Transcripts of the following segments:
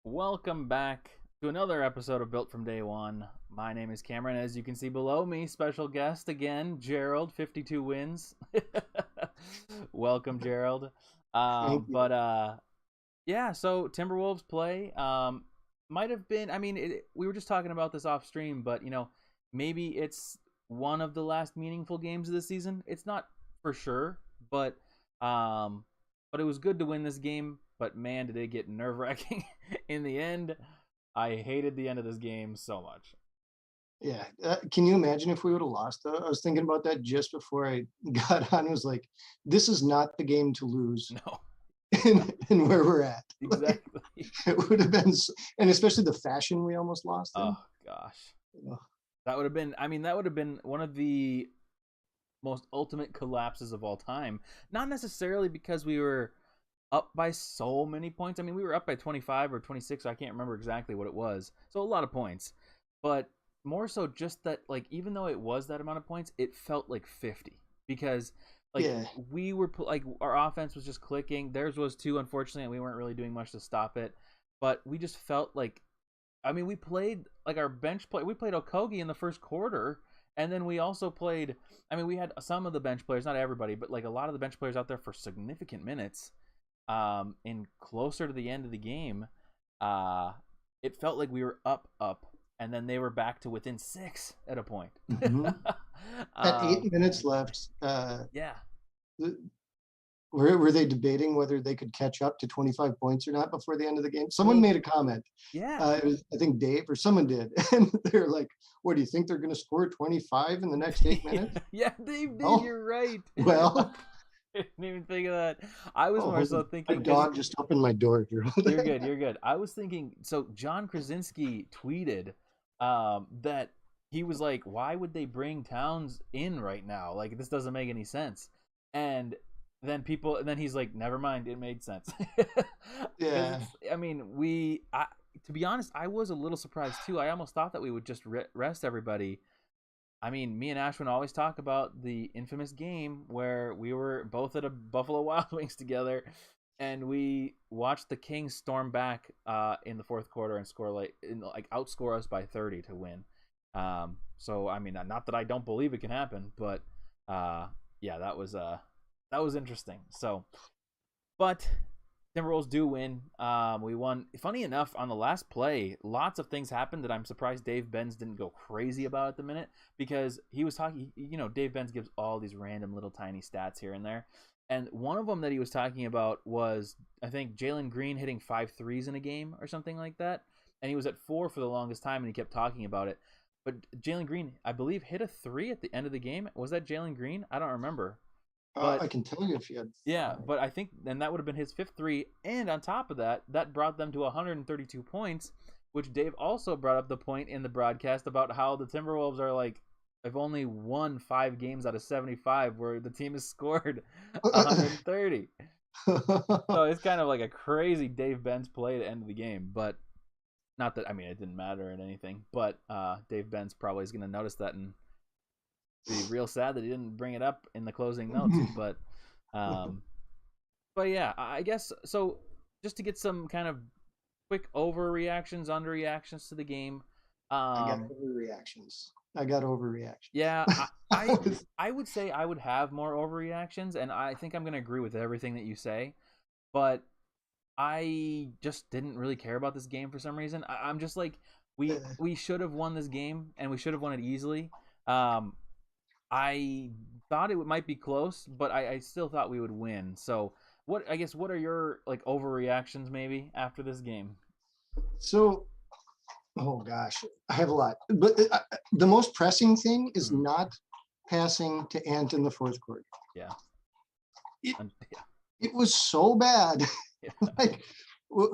Welcome back to another episode of Built from Day One. My name is Cameron. As you can see below me, special guest again, Gerald, 52 wins. Welcome, Gerald. Thank you. Yeah, so Timberwolves play. Might have been, we were just talking about this off stream, but, maybe it's one of the last meaningful games of the season. It's not for sure, um, but it was good to win this game. But man, did it get nerve wracking in the end. I hated the end of this game so much. Yeah. Can you imagine if we would have lost? I was thinking about that just before I got on. I was like, this is not the game to lose No, in where we're at. Like, exactly. it would have been, and especially the fashion we almost lost in. Oh gosh, that would have been. That would have been one of the most ultimate collapses of all time. Not necessarily because we were up by so many points. We were up by 25 or 26. I can't remember exactly what it was. So a lot of points, but more so just that, like, even though it was that amount of points, it felt like 50 because like Yeah. we were like our offense was just clicking. Theirs was too, unfortunately, and we weren't really doing much to stop it. But we just felt like, we played like our bench play. We played Okogie in the first quarter, and then we also played. We had some of the bench players, not everybody, but like a lot of the bench players out there for significant minutes. In closer to the end of the game, uh, it felt like we were up, and then they were back to within 6 at a point. hmm At um, 8 minutes left, yeah, were they debating whether they could catch up to 25 points or not before the end of the game? Someone well, made a comment. yeah, It was, I think Dave or someone did. And they're like, what do you think they're going to score 25 in the next 8 minutes? yeah, Dave did. Oh, You're right. well, I didn't even think of that. I was oh, more hold so on. My thinking because dog just opened my door. you're good. You're good. I was thinking. So John Krasinski tweeted that he was like, "Why would they bring Towns in right now? Like this doesn't make any sense." And then he's like, "Never mind, it made sense." Because Yeah. it's. To be honest, I was a little surprised too. I almost thought that we would just rest everybody. Me and Ashwin always talk about the infamous game where we were both at a Buffalo Wild Wings together, and we watched the Kings storm back in the fourth quarter and outscore us by 30 to win. Not that I don't believe it can happen, but yeah, that was interesting. But Timberwolves do win. We won. Funny enough, on the last play, lots of things happened that I'm surprised Dave Benz didn't go crazy about at the minute because he was talking. Dave Benz gives all these random little tiny stats here and there, and one of them that he was talking about was, I think, Jalen Green hitting 5 threes in a game or something like that, and he was at 4 for the longest time, and he kept talking about it. But Jalen Green, I believe, hit a 3 at the end of the game. Was that Jalen Green? I don't remember, but I can tell you if you had yeah, five. but I think then that would have been his fifth three, and on top of that, that brought them to 132 points, which Dave also brought up the point in the broadcast about how the Timberwolves are like, they've only won 5 games out of 75 where the team has scored 130. So it's kind of like a crazy Dave Benz play to end the game, but not that it didn't matter or anything, but Dave Benz probably is going to notice that and be real sad that he didn't bring it up in the closing notes, um but yeah, I guess so. Just to get some kind of quick overreactions, underreactions to the game. I got Um, overreactions. I got overreactions. yeah, I would say I would have more overreactions, and I think I'm gonna agree with everything that you say. But I just didn't really care about this game for some reason. I'm just like, we should have won this game, and we should have won it easily. Um, I thought it might be close, but I still thought we would win. So what are your like overreactions maybe after this game? So, oh gosh, I have a lot. But the most pressing thing is Mm, not passing to Ant in the fourth quarter. yeah. It, Yeah. it was so bad. Yeah. Like,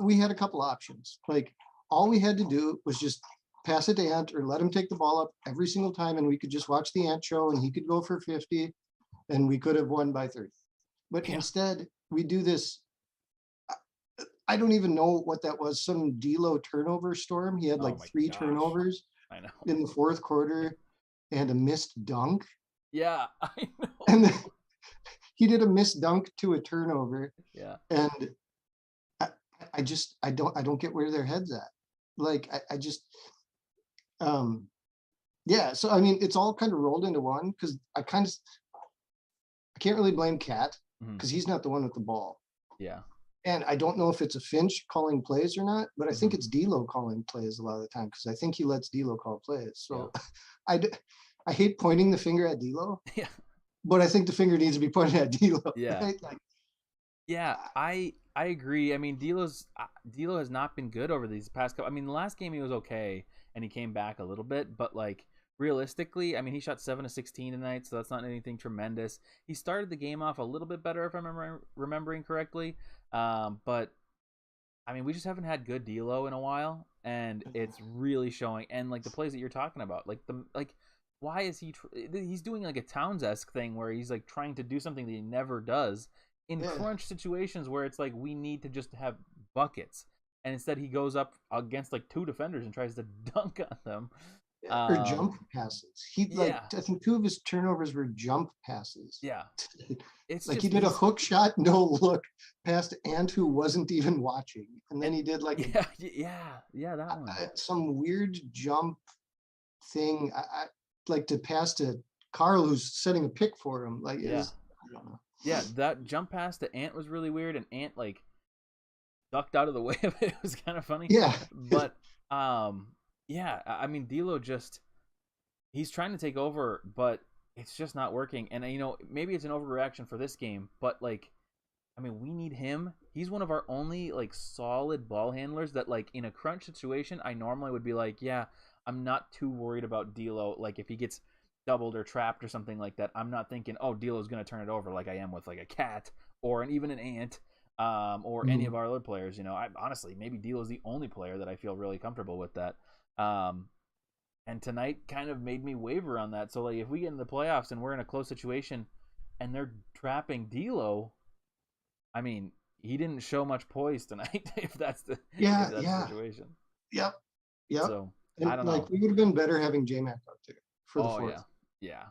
we had a couple options. Like, all we had to do was just pass it to Ant or let him take the ball up every single time, and we could just watch the Ant show, and he could go for 50, and we could have won by 30. But Yeah. instead, we do this. I don't even know what that was. Some D'Lo turnover storm. He had Oh like my three gosh. turnovers I know. in the fourth quarter and a missed dunk. Yeah, I And know. he did a missed dunk to a turnover. Yeah. And I, I don't get where their heads at. Like I just yeah. So I mean, it's all kind of rolled into one because I can't really blame Cat Mhm. because he's not the one with the ball. Yeah. And I don't know if it's a Finch calling plays or not, but I think Mhm. it's D'Lo calling plays a lot of the time because I think he lets D'Lo call plays. Yeah. So I, d- I hate pointing the finger at D'Lo, Yeah. but I think the finger needs to be pointed at D'Lo, Yeah. right? Like, Yeah, I agree. I mean, D'Lo has not been good over these past couple. I mean, the last game he was okay, and he came back a little bit, but like realistically, I mean, he shot 7 of 16 tonight, so that's not anything tremendous. He started the game off a little bit better, if I'm remembering correctly. But I mean, we just haven't had good D'Lo in a while, and it's really showing. And like the plays that you're talking about, why is he's doing like a Towns-esque thing where he's like trying to do something that he never does in yeah, crunch situations where it's like we need to just have buckets, and instead he goes up against like two defenders and tries to dunk on them. yeah. Or Um, jump passes. He like yeah, I think two of his turnovers were jump passes. yeah, it's Like he just did a he's hook shot, no look past Ant who wasn't even watching, and then and he did like yeah, that one. some weird jump thing. I like to pass to Carl, who's setting a pick for him. Like Yeah, is I don't know. yeah, that jump pass to Ant was really weird, and Ant like ducked out of the way of it. It was kind of funny, Yeah, but um, yeah, I mean, D'Lo just he's trying to take over, but it's just not working. And maybe it's an overreaction for this game, but like, I mean, we need him. He's one of our only like solid ball handlers that like in a crunch situation, I normally would be like, yeah, I'm not too worried about D'Lo. Like if he gets doubled or trapped or something like that, I'm not thinking, oh, D'Lo's gonna turn it over like I am with like a Cat or even an Ant, or any of mm, our other players. I honestly maybe D'Lo's the only player that I feel really comfortable with that. Um, and tonight kind of made me waver on that. So like if we get in the playoffs and we're in a close situation and they're trapping D'Lo, I mean, he didn't show much poise tonight if yeah, that's the yeah, situation. yep, yep. So I And don't know. like we would have been better having J Mac out there for the Oh yeah. fourth. Yeah.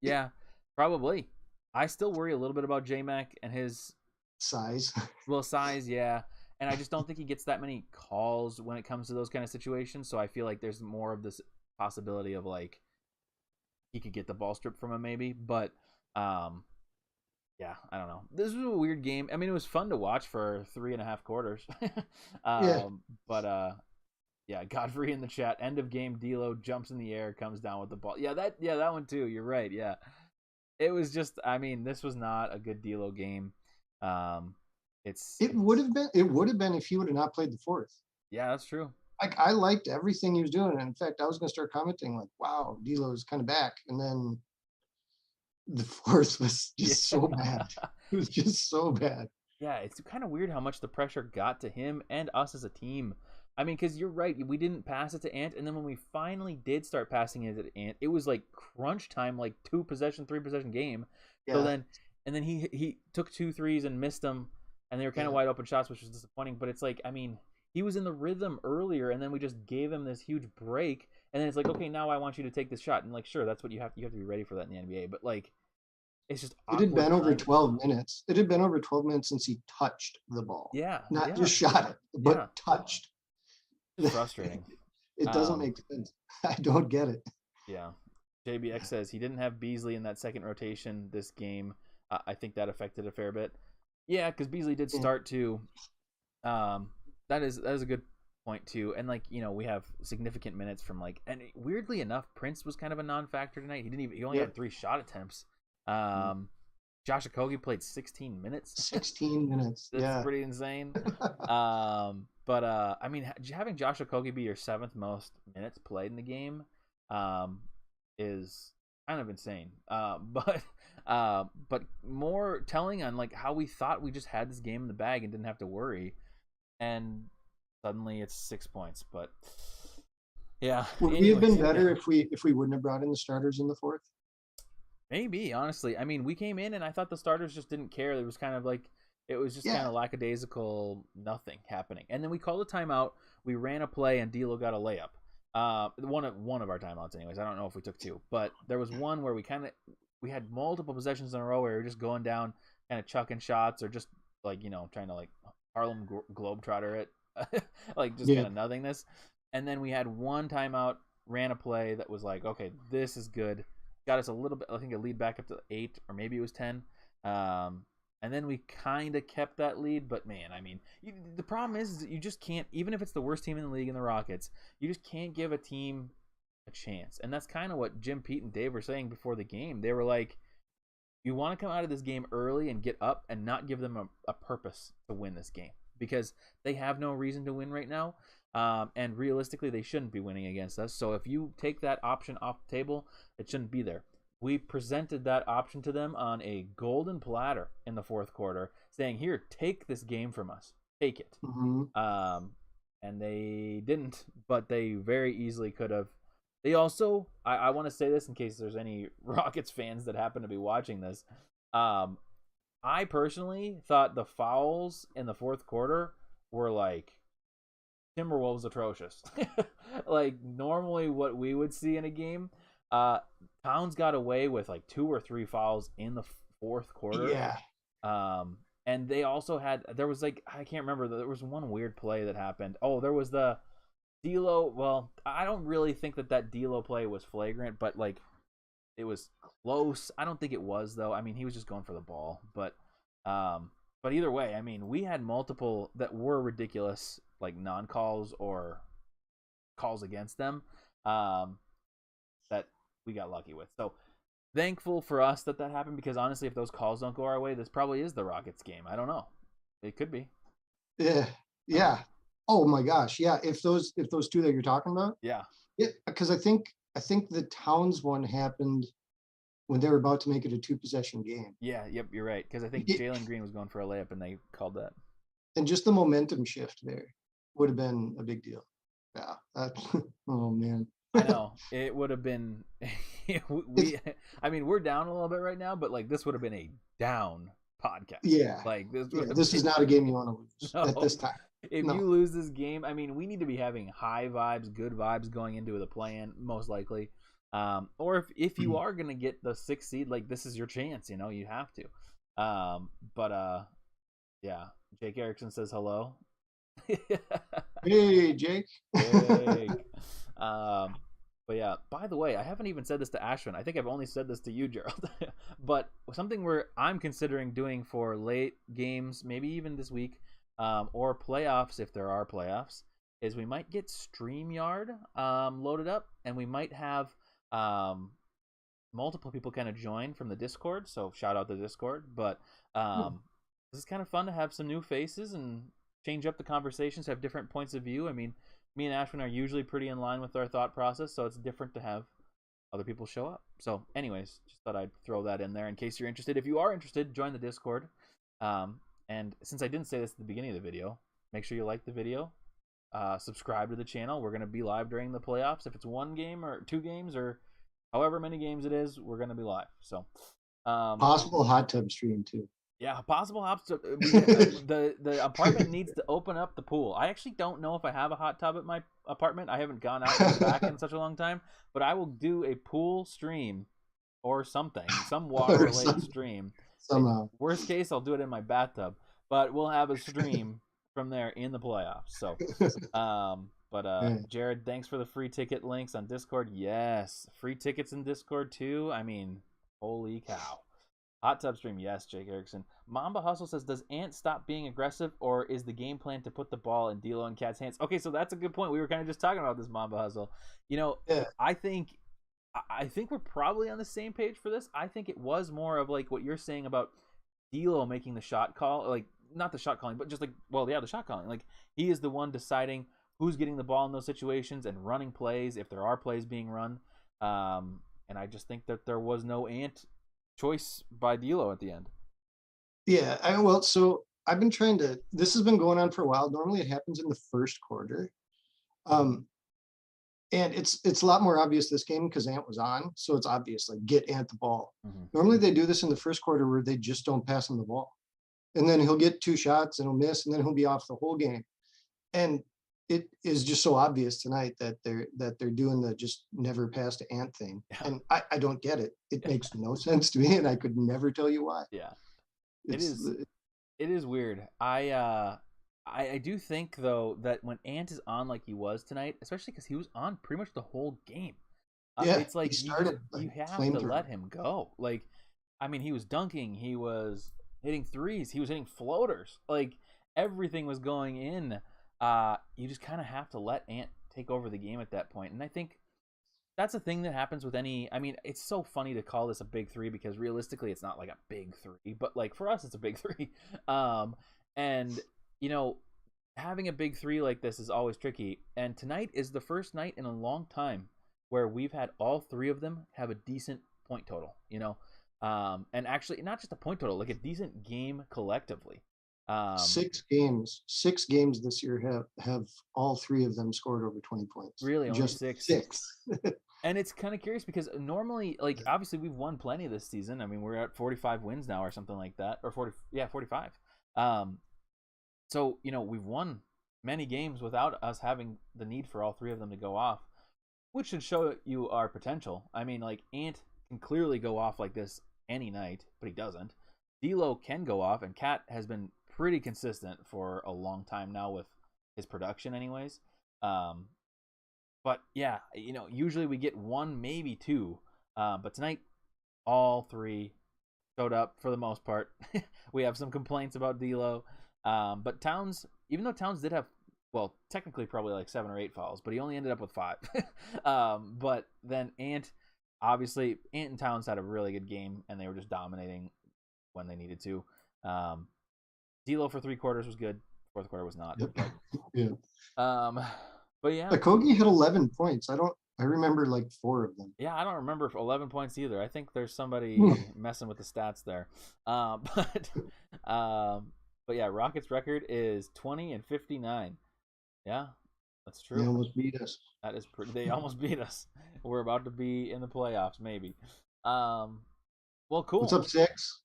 Yeah. Probably. I still worry a little bit about J Mac and his Size. size, yeah. And I just don't think he gets that many calls when it comes to those kind of situations. So I feel like there's more of this possibility of like he could get the ball stripped from him maybe. But um yeah, I don't know. This was a weird game. I mean, it was fun to watch for 3.5 quarters. Yeah, But yeah, Godfrey in the chat. End of game. D'Lo jumps in the air, comes down with the ball. Yeah, that one too. You're right. Yeah, it was just. I mean, this was not a good D'Lo game. Um, it would have been if he would have not played the fourth. yeah, that's true. Like I liked everything he was doing. And in fact, I was gonna start commenting like, wow, D'Lo's kind of back. And then the fourth was Yeah, just so bad. It was just so bad. yeah. It's kind of weird how much the pressure got to him and us as a team. I mean, because you're right, we didn't pass it to Ant, and then when we finally did start passing it to Ant, it was like crunch time, like 2 possession, 3 possession game. So Yeah, then, and then he took two threes and missed them, and they were kind of yeah. wide open shots, which was disappointing. But it's like, I mean, he was in the rhythm earlier, and then we just gave him this huge break, and then it's like, okay, now I want you to take this shot, and like, sure, that's what you have to be ready for that in the NBA, but like, it's just It had awkward been over timing. 12 minutes. It had been over 12 minutes since he touched the ball. Yeah, Not yeah, just shot it, yeah, but touched. it's frustrating. It doesn't Um, make sense. I don't get it. Yeah. JBX says he didn't have Beasley in that second rotation this game. I think that affected a fair bit. Yeah, because Beasley did Yeah. start too. Um, that is a good point too. And like we have significant minutes from like, and weirdly enough, Prince was kind of a non-factor tonight. He only had Yep. 3 shot attempts. Josh Okogie played 16 minutes. 16 minutes. That's Yeah. pretty insane. But I mean, having Josh Okogie be your 7th most minutes played in the game, um, is kind of insane. But more telling on like how we thought we just had this game in the bag and didn't have to worry, and suddenly it's 6 points. But yeah, Would we have been anyways, better if we wouldn't have brought in the starters in the fourth? maybe honestly. I mean, we came in and I thought the starters just didn't care. It was kind of like it was just kind Yeah. of lackadaisical, nothing happening. And then we called a timeout. We ran a play and D'Lo got a layup. One of our timeouts, anyways. I don't know if we took two, but there was one where we had multiple possessions in a row where we were just going down, kind of chucking shots or just like trying to like Harlem Globetrotter it, like just Yeah. kind of nothingness. And then we had one timeout, ran a play that was like, okay, this is good. Got us a little bit, I think, a lead back up to 8 or maybe it was 10. And then we kind of kept that lead, but man, I mean, the problem is that you just can't, even if it's the worst team in the league in the Rockets, you just can't give a team a chance. And that's kind of what Jim, Pete, and Dave were saying before the game. They were like, you want to come out of this game early and get up and not give them a purpose to win this game because they have no reason to win right now. And realistically, they shouldn't be winning against us. So if you take that option off the table, it shouldn't be there. We presented that option to them on a golden platter in the fourth quarter, saying, here, take this game from us. Take it. Mm-hmm. And they didn't, but they very easily could have. They also, I want to say this in case there's any Rockets fans that happen to be watching this. I personally thought the fouls in the fourth quarter were like Timberwolves atrocious. Like normally what we would see in a game. Towns got away with like 2 or 3 fouls in the fourth quarter. Yeah. And they also had, there was like, I can't remember, there was one weird play that happened. Oh, there was the D'Lo. Well, I don't really think that D'Lo play was flagrant, but like it was close. I don't think it was though. I mean, he was just going for the ball, but either way, I mean, we had multiple that were ridiculous, like non-calls or calls against them, that we got lucky with. So thankful for us that happened, because honestly, if those calls don't go our way, this probably is the Rockets game. I don't know. It could be. Yeah. Yeah. Oh my gosh. Yeah. If those two that you're talking about. Yeah. Yeah. Because I think the Towns one happened when they were about to make it a 2-possession game. Yeah. Yep. You're right. Because I think Jalen Green was going for a layup and they called that. And just the momentum shift there would have been a big deal. Yeah. Oh man. I know it would have been. I mean, we're down a little bit right now, but like this would have been a down podcast. Yeah. Like this. Yeah, this is not a game you want to lose at this time. If you lose this game, I mean, we need to be having high vibes, good vibes going into the play-in, most likely. Or if you are gonna get the 6th seed, like this is your chance. You know, you have to. Yeah. Jake Erickson says hello. Hey, Jake. Jake. But yeah, by the way, I haven't even said this to Ashwin. I think I've only said this to you, Gerald. But something I'm considering doing for late games, maybe even this week, or playoffs, if there are playoffs, is we might get StreamYard loaded up, and we might have multiple people kind of join from the Discord. So shout out the Discord. But this is kind of fun to have some new faces and change up the conversations, have different points of view. I mean, me and Ashwin are usually pretty in line with our thought process, so it's different to have other people show up. So anyways, just thought I'd throw that in there in case you're interested. If you are interested, join the Discord. And since I didn't say this at the beginning of the video, make sure you like the video, subscribe to the channel. We're going to be live during the playoffs. If it's 1 game or 2 games or however many games it is, we're going to be live. So possible hot tub stream too. Yeah, possible hot tub. The apartment needs to open up the pool. I actually don't know if I have a hot tub at my apartment. I haven't gone out and back in such a long time, but I will do a pool stream or something, some water-related stream. Somehow. Worst case, I'll do it in my bathtub, but we'll have a stream from there in the playoffs. So, Jared, thanks for the free ticket links on Discord. Yes, free tickets in Discord too. I mean, holy cow. Hot tub stream, yes, Jake Erickson. Mamba Hustle says, does Ant stop being aggressive, or is the game plan to put the ball in D'Lo and Cat's hands? Okay, so that's a good point. We were kind of just talking about this, Mamba Hustle. You know, yeah. I think we're probably on the same page for this. I think it was more of like what you're saying about D'Lo making the shot call, like not the shot calling, but just like, well, yeah, the shot calling. Like he is the one deciding who's getting the ball in those situations and running plays if there are plays being run. And I just think that there was no Ant choice by D'Lo at the end. Yeah, so I've been trying to. This has been going on for a while. Normally, it happens in the first quarter, and it's a lot more obvious this game because Ant was on, so it's obvious. Like, get Ant the ball. Mm-hmm. Normally, they do this in the first quarter where they just don't pass him the ball, and then he'll get 2 shots and he'll miss, and then he'll be off the whole game. And it is just so obvious tonight that they're doing the just never pass to Ant thing, and I don't get it. It makes no sense to me, and I could never tell you why. Yeah, it is weird. I do think though that when Ant is on like he was tonight, especially because he was on pretty much the whole game, Yeah, it's like he started like you have to let flamethrower. him go. Like, I mean, he was dunking, he was hitting threes, he was hitting floaters, like everything was going in. You just kind of have to let Ant take over the game at that point, and I think that's a thing that happens with any. I mean, it's so funny to call this a big three because realistically, it's not like a big three, but like for us, it's a big three. And you know, having a big three like this is always tricky. And tonight is the first night in a long time where we've had all three of them have a decent point total. And actually not just a point total, like a decent game collectively. Um, 6 games this year have all three of them scored over 20 points. Really, only Just six. six. And it's kind of curious because normally, like, obviously we've won plenty this season. I mean, we're at 45 wins now or something like that, or 40, yeah, 45. Um, so we've won many games without us having the need for all three of them to go off, which should show you our potential. I mean, like Ant can clearly go off like this any night, but he doesn't. D'Lo can go off, and Cat has been pretty consistent for a long time now with his production, anyways. Um, but yeah, usually we get one, maybe two. But tonight, all three showed up for the most part. We have some complaints about D'Lo, but Towns, even though Towns did have, well, technically probably like 7 or 8 fouls, but he only ended up with 5. But then obviously, Ant and Towns had a really good game, and they were just dominating when they needed to. D'Lo for 3 quarters was good. Fourth quarter was not. Yep. But, Yeah. um, but yeah. Kogi had 11 points. I remember like 4 of them. Yeah, I don't remember 11 points either. I think there's somebody messing with the stats there. But but yeah, Rockets record is 20-59. Yeah, that's They true. almost beat us. That is pretty. They almost beat us. We're about to be in the playoffs, maybe. Well, What's cool. up, 6?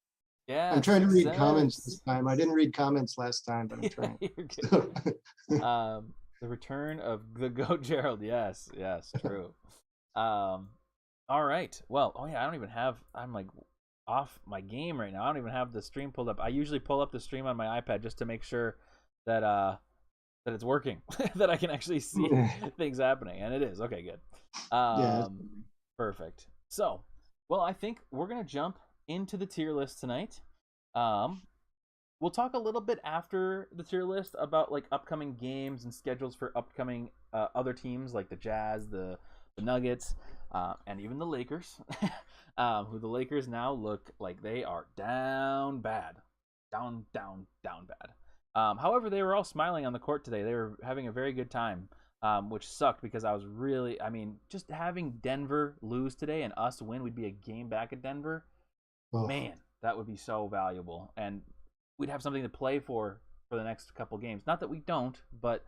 Yeah, I'm trying to read comments 6. this time. I didn't read comments last time, but I'm trying. You're good. The return of the GOAT Gerald. Yes, true. All right. Well, oh yeah, I don't even have. I'm like off my game right now. I don't even have the stream pulled up. I usually pull up the stream on my iPad just to make sure that that it's working, that I can actually see things happening, and it is. Okay, good. Yeah. Perfect. So, well, I think we're gonna jump into the tier list tonight. We'll talk a little bit after the tier list about like upcoming games and schedules for upcoming other teams like the Jazz, the Nuggets, and even the Lakers. Who the Lakers now look like they are down bad, down bad. However, they were all smiling on the court today. They were having a very good time, which sucked because I mean, just having Denver lose today and us win, we'd be a game back at Denver. Oh. Man, that would be so valuable, and we'd have something to play for the next couple games. Not that we don't, but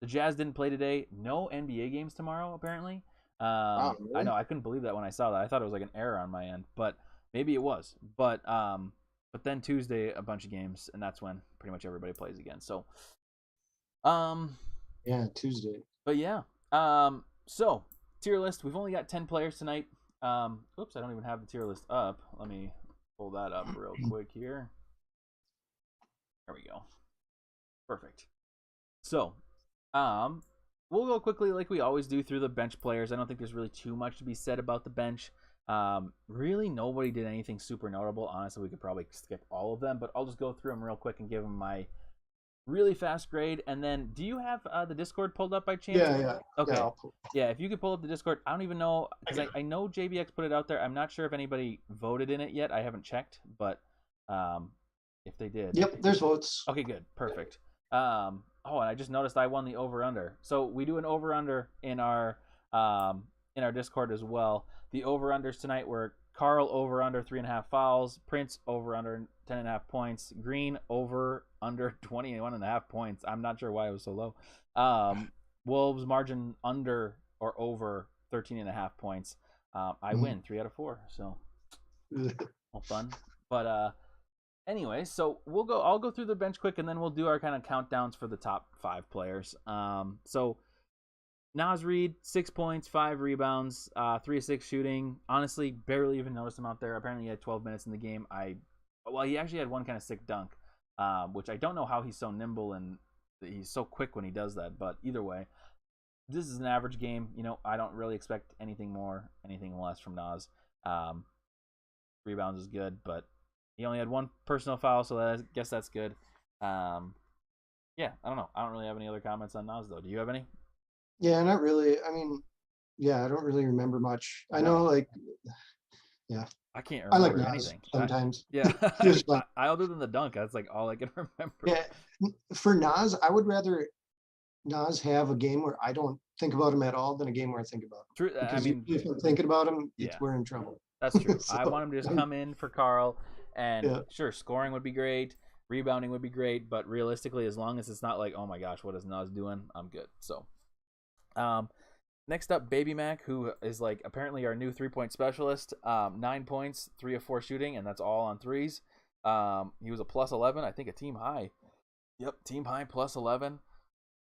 the Jazz didn't play today. No NBA games tomorrow, apparently. Wow, really? I know, I couldn't believe that when I saw that. I thought it was like an error on my end, but maybe it was. But then Tuesday a bunch of games, and that's when pretty much everybody plays again. So, yeah, Tuesday. But yeah, so tier list. We've only got 10 players tonight. Oops, I don't even have the tier list up. Let me pull that up real quick here. There we go. Perfect. So, we'll go quickly like we always do through the bench players. I don't think there's really too much to be said about the bench. Really, nobody did anything super notable. Honestly, we could probably skip all of them, but I'll just go through them real quick and give them my really fast grade. And then, do you have the Discord pulled up by chance? Yeah. Okay. Yeah, if you could pull up the Discord. I don't even know, because I know JBX put it out there. I'm not sure if anybody voted in it yet. I haven't checked, but if they did. Yep, there's votes. Okay, good. Perfect. And I just noticed I won the over-under. So we do an over-under in our Discord as well. The over-unders tonight were Carl over-under 3.5 fouls, Prince over-under 10.5 points, Green over-under 21.5 points. I'm not sure why it was so low. Wolves margin under or over 13.5 points. I win 3 out of 4. So, well, fun. But anyway, so I'll go through the bench quick, and then we'll do our kind of countdowns for the top 5 players. So Naz Reid, 6 points, 5 rebounds, 3 of 6 shooting. Honestly, barely even noticed him out there. Apparently, he had 12 minutes in the game. He actually had one kind of sick dunk, which I don't know how he's so nimble and he's so quick when he does that. But either way, this is an average game. I don't really expect anything more, anything less from Nas. Um, Rebounds is good, but he only had one personal foul, so I guess that's good. Um, yeah, I don't know. I don't really have any other comments on Nas though. Do you have any? Yeah, not really. I mean, yeah, I don't really remember much. I know, No, like, yeah, I can't I like remember Nas anything. sometimes. Yeah, He was fun. other than the dunk, that's like all I can remember. Yeah, for Nas, I would rather Nas have a game where I don't think about him at all than a game where I think about him. True. I Because mean, usually if I'm thinking about him, yeah, we're in trouble. that's true. I So, want him to just come in for Carl, and yeah, sure, scoring would be great, rebounding would be great, but realistically, as long as it's not like, oh my gosh, what is Nas doing? I'm good. So, um, next up, Baby Mac, who is like apparently our new 3-point specialist. 9 points, 3 of 4 shooting, and that's all on threes. He was a plus 11, I think a team high. Yep, team high plus 11.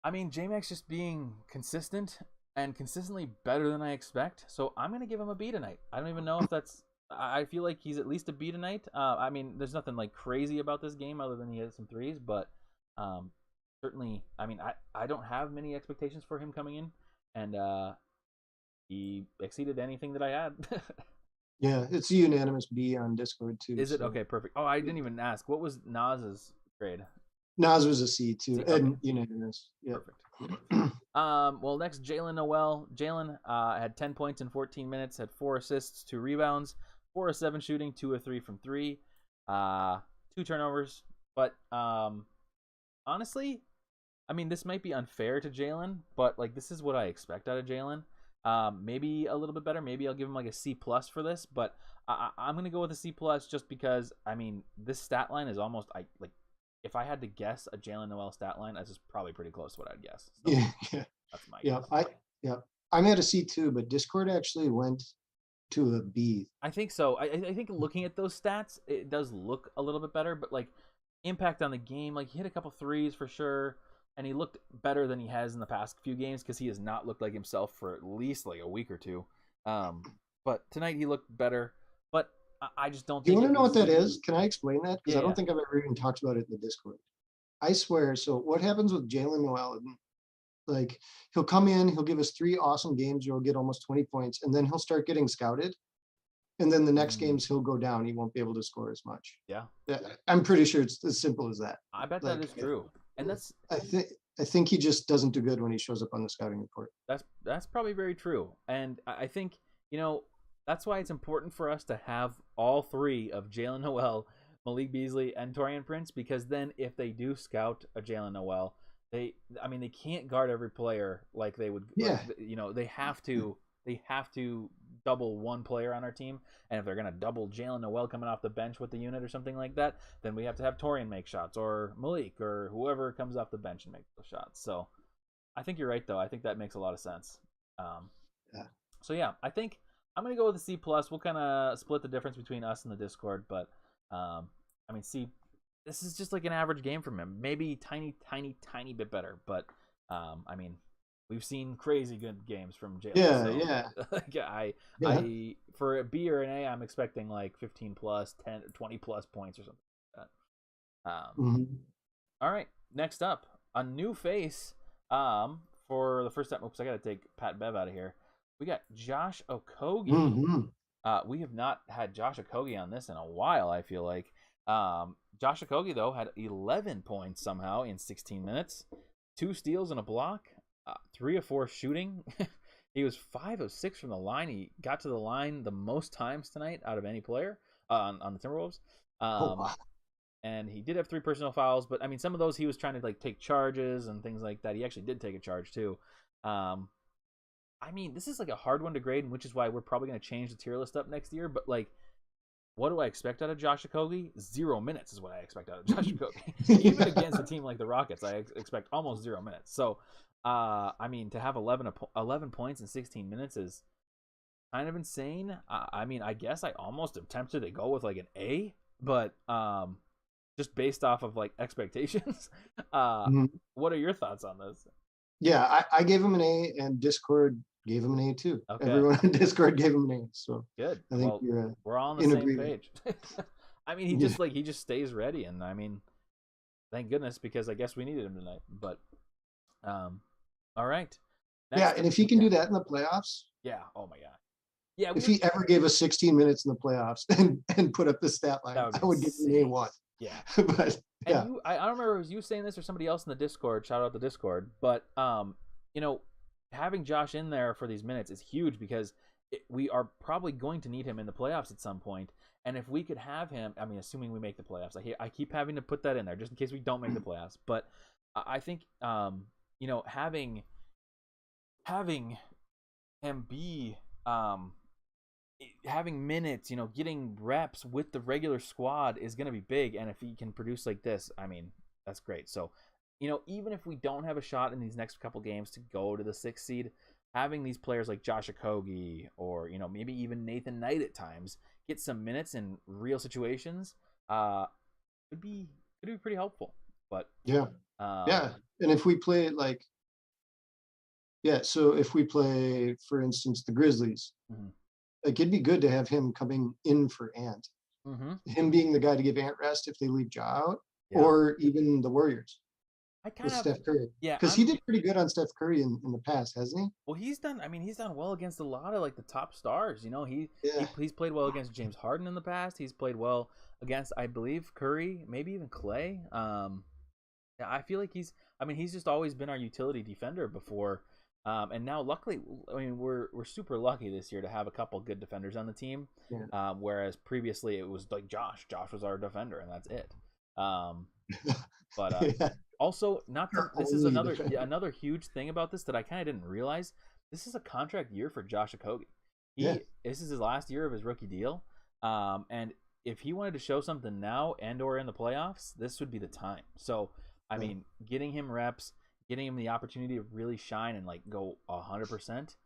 I mean, J Mac's just being consistent and consistently better than I expect. So I'm gonna give him a B tonight. I don't even know if that's. I feel like he's at least a B tonight. I mean, there's nothing like crazy about this game other than he hit some threes, but um, certainly, I mean, I don't have many expectations for him coming in, and he exceeded anything that I had. yeah, it's a unanimous B on Discord too. Is it So okay? Perfect. Oh, I didn't even ask. What was Nas's grade? Nas was a C too, See, okay, and unanimous. Yeah. perfect. Well, next, Jalen Noel. Jalen had 10 points in 14 minutes, had 4 assists, 2 rebounds, 4 of 7 shooting, 2 of 3 from 3, 2 turnovers. But honestly, I mean, this might be unfair to Jalen, but like this is what I expect out of Jalen. Maybe a little bit better. Maybe I'll give him like a C plus for this, but I'm gonna go with a C plus just because I mean this stat line is almost if I had to guess a Jalen Noel stat line, that's just probably pretty close to what I'd guess. So Yeah, yeah, that's my yeah. guess. Yeah, I'm at a C too, but Discord actually went to a B. I think so. I think looking at those stats, it does look a little bit better, but like impact on the game, like he hit a couple threes for sure, and he looked better than he has in the past few games because he has not looked like himself for at least like a week or two. But tonight he looked better, but I just don't Do you think want it to know what was. that is? Can I explain that? Because Yeah, I don't yeah. think I've ever even talked about it in the Discord. I swear. So what happens with Jalen Noel? Like he'll come in, he'll give us 3 awesome games, you'll get almost 20 points, and then he'll start getting scouted. And then the next Mm, games he'll go down. He won't be able to score as much. yeah, Yeah, I'm pretty sure it's as simple as that. I bet that Like is true, and I think I think he just doesn't do good when he shows up on the scouting report. that's probably very true, and I think that's why it's important for us to have all 3 of Jalen Noel, Malik Beasley, and Torian Prince, because then if they do scout a Jalen Noel, they can't guard every player like they would. Like, Yeah, they have to double one player on our team, and if they're gonna double Jalen Noel coming off the bench with the unit or something like that, then we have to have Torian make shots or Malik or whoever comes off the bench and make those shots. So I think you're right, though. I think that makes a lot of sense. Um, yeah, so yeah, I think I'm gonna go with a C plus. We'll kind of split the difference between us and the Discord, but I mean C. This is just like an average game from him. Maybe tiny bit better, but I mean, we've seen crazy good games from Jalen. yeah, So yeah, like, yeah. I for a B or an A, I'm expecting like 15 plus, 10, 20 plus points or something like that. Mhm. All right, next up, a new face. For the first time, oops, I gotta take Pat Bev out of here. We got Josh Okogie. Mhm. We have not had Josh Okogie on this in a while, I feel like. Josh Okogie, though, had 11 points somehow in 16 minutes, 2 steals and a block, 3 of 4 shooting. He was 5 of 6 from the line. He got to the line the most times tonight out of any player on the Timberwolves. Oh, wow. And he did have 3 personal fouls, but I mean, some of those he was trying to like take charges and things like that. He actually did take a charge too. I mean, this is like a hard one to grade, which is why we're probably going to change the tier list up next year. But like, what do I expect out of Josh Okogie? 0 minutes is what I expect out of Josh Okogie. Even against a team like the Rockets, I expect almost 0 minutes. So, I mean, to have 11 points in 16 minutes is kind of insane. I mean, I guess I almost am tempted to go with like an A, but just based off of like expectations. Mhm. What are your thoughts on this? Yeah, I gave him an A, and Discord gave him an A too. Okay, Everyone on Discord gave him an A. So good. I think Well, you're we're all on the in same agreement. page. I mean, Yeah, he just stays ready, and I mean, Thank goodness, because I guess we needed him tonight. But all right. Yeah, Next, and if he can do that in the playoffs, yeah. Oh my god. Yeah, if he ever gave us 16 minutes in the playoffs and put up the stat line, that would be I would give him an insane. A1. Yeah. But And yeah, I don't remember if it was you saying this or somebody else in the Discord. Shout out the Discord. But you know, having Josh in there for these minutes is huge because we are probably going to need him in the playoffs at some point. And if we could have him, I mean, assuming we make the playoffs, I keep having to put that in there just in case we don't make the playoffs. But I think you know, having him be having minutes, you know, getting reps with the regular squad is going to be big. And if he can produce like this, I mean, that's great. So, you know, even if we don't have a shot in these next couple games to go to the 6th seed, having these players like Josh Okogie or, you know, maybe even Nathan Knight at times get some minutes in real situations could be pretty helpful. But yeah, yeah. And if we play like, yeah, so if we play, for instance, the Grizzlies, mm-hmm. like it'd be good to have him coming in for Ant. Mm-hmm. Him being the guy to give Ant rest if they leave Ja out, Yeah. or even the Warriors I kind with of Steph Curry. yeah, Because he did pretty good on Steph Curry in the past, hasn't he? well, he's done. I mean, he's done well against a lot of like the top stars. You know, Yeah. he's played well against James Harden in the past. He's played well against, I believe, Curry, maybe even Clay. Yeah, I feel like he's. I mean, he's just always been our utility defender before. And now, luckily, I mean, we're super lucky this year to have a couple good defenders on the team. Yeah. Whereas previously it was like Josh. Josh was our defender, and that's it. But Yeah. also, not to, Our this is only another defender. another huge thing about this that I kind of didn't realize. This is a contract year for Josh Okogie. Yeah. This is his last year of his rookie deal. And if he wanted to show something now and or in the playoffs, this would be the time. So I mean, getting him reps, getting him the opportunity to really shine and like go 100%.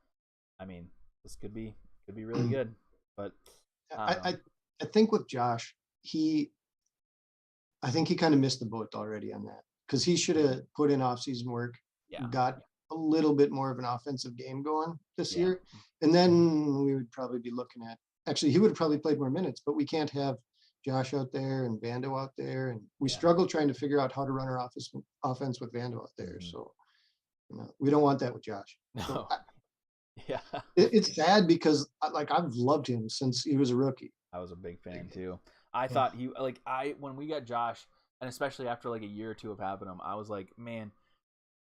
I mean, this could be really good. But I think with Josh, I think he kind of missed the boat already on that because he should have put in off-season work, got a little bit more of an offensive game going this year, and then we would probably be looking at. Actually, he would have probably played more minutes, but we can't have Josh out there and Vando out there, and we struggle trying to figure out how to run our offense with Vando out there. Mm-hmm. So, you know, we don't want that with Josh. No. So yeah, it's sad because like I've loved him since he was a rookie. I was a big fan too. I thought he when we got Josh, and especially after like a year or two of having him, I was like, man,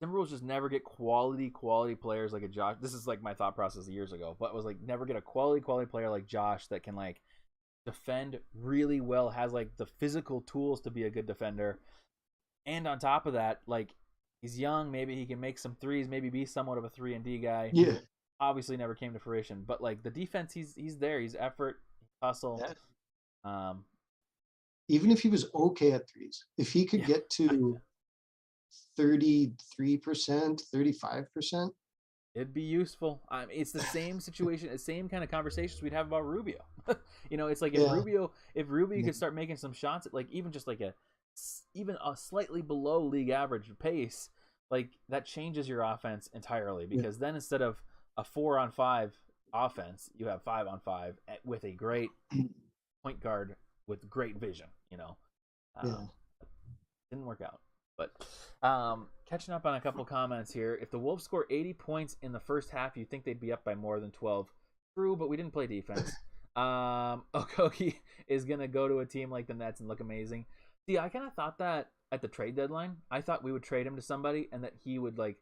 Timberwolves just never get quality players like a Josh. This is like my thought process years ago, but it was like never get a quality player like Josh that can like defend really well, has like the physical tools to be a good defender, and on top of that, like he's young, maybe he can make some threes, maybe be somewhat of a 3-and-D guy. Yeah, obviously never came to fruition, but like the defense, he's there, he's effort, hustle. Yeah. Even if he was okay at threes, if he could get to 33%, 35%, it'd be useful. It's the same situation, the same kind of conversations we'd have about Rubio. You know, it's like if Rubio could start making some shots at like even just like even a slightly below league average pace, like that changes your offense entirely because then instead of a 4-on-5 offense, you have 5-on-5 with a great point guard with great vision. You know, didn't work out. But catching up on a couple comments here. If the Wolves score 80 points in the first half, you'd think they'd be up by more than 12. True, but we didn't play defense. Okogie is going to go to a team like the Nets and look amazing. See, I kind of thought that at the trade deadline. I thought we would trade him to somebody and that he would like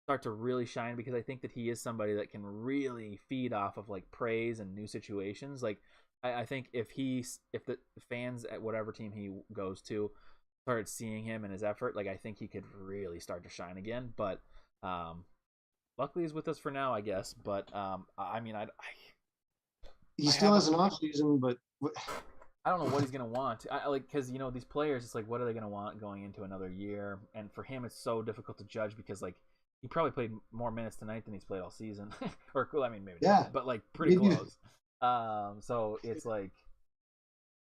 start to really shine because I think that he is somebody that can really feed off of like praise and new situations. Like I think if the fans at whatever team he goes to started seeing him and his effort, like I think he could really start to shine again. But luckily he's with us for now, I guess. But I mean, he still has an off season, but I don't know what he's gonna want. Because you know these players, it's like what are they gonna want going into another year? And for him, it's so difficult to judge because like he probably played more minutes tonight than he's played all season, or I mean maybe not, but like pretty close. So it's like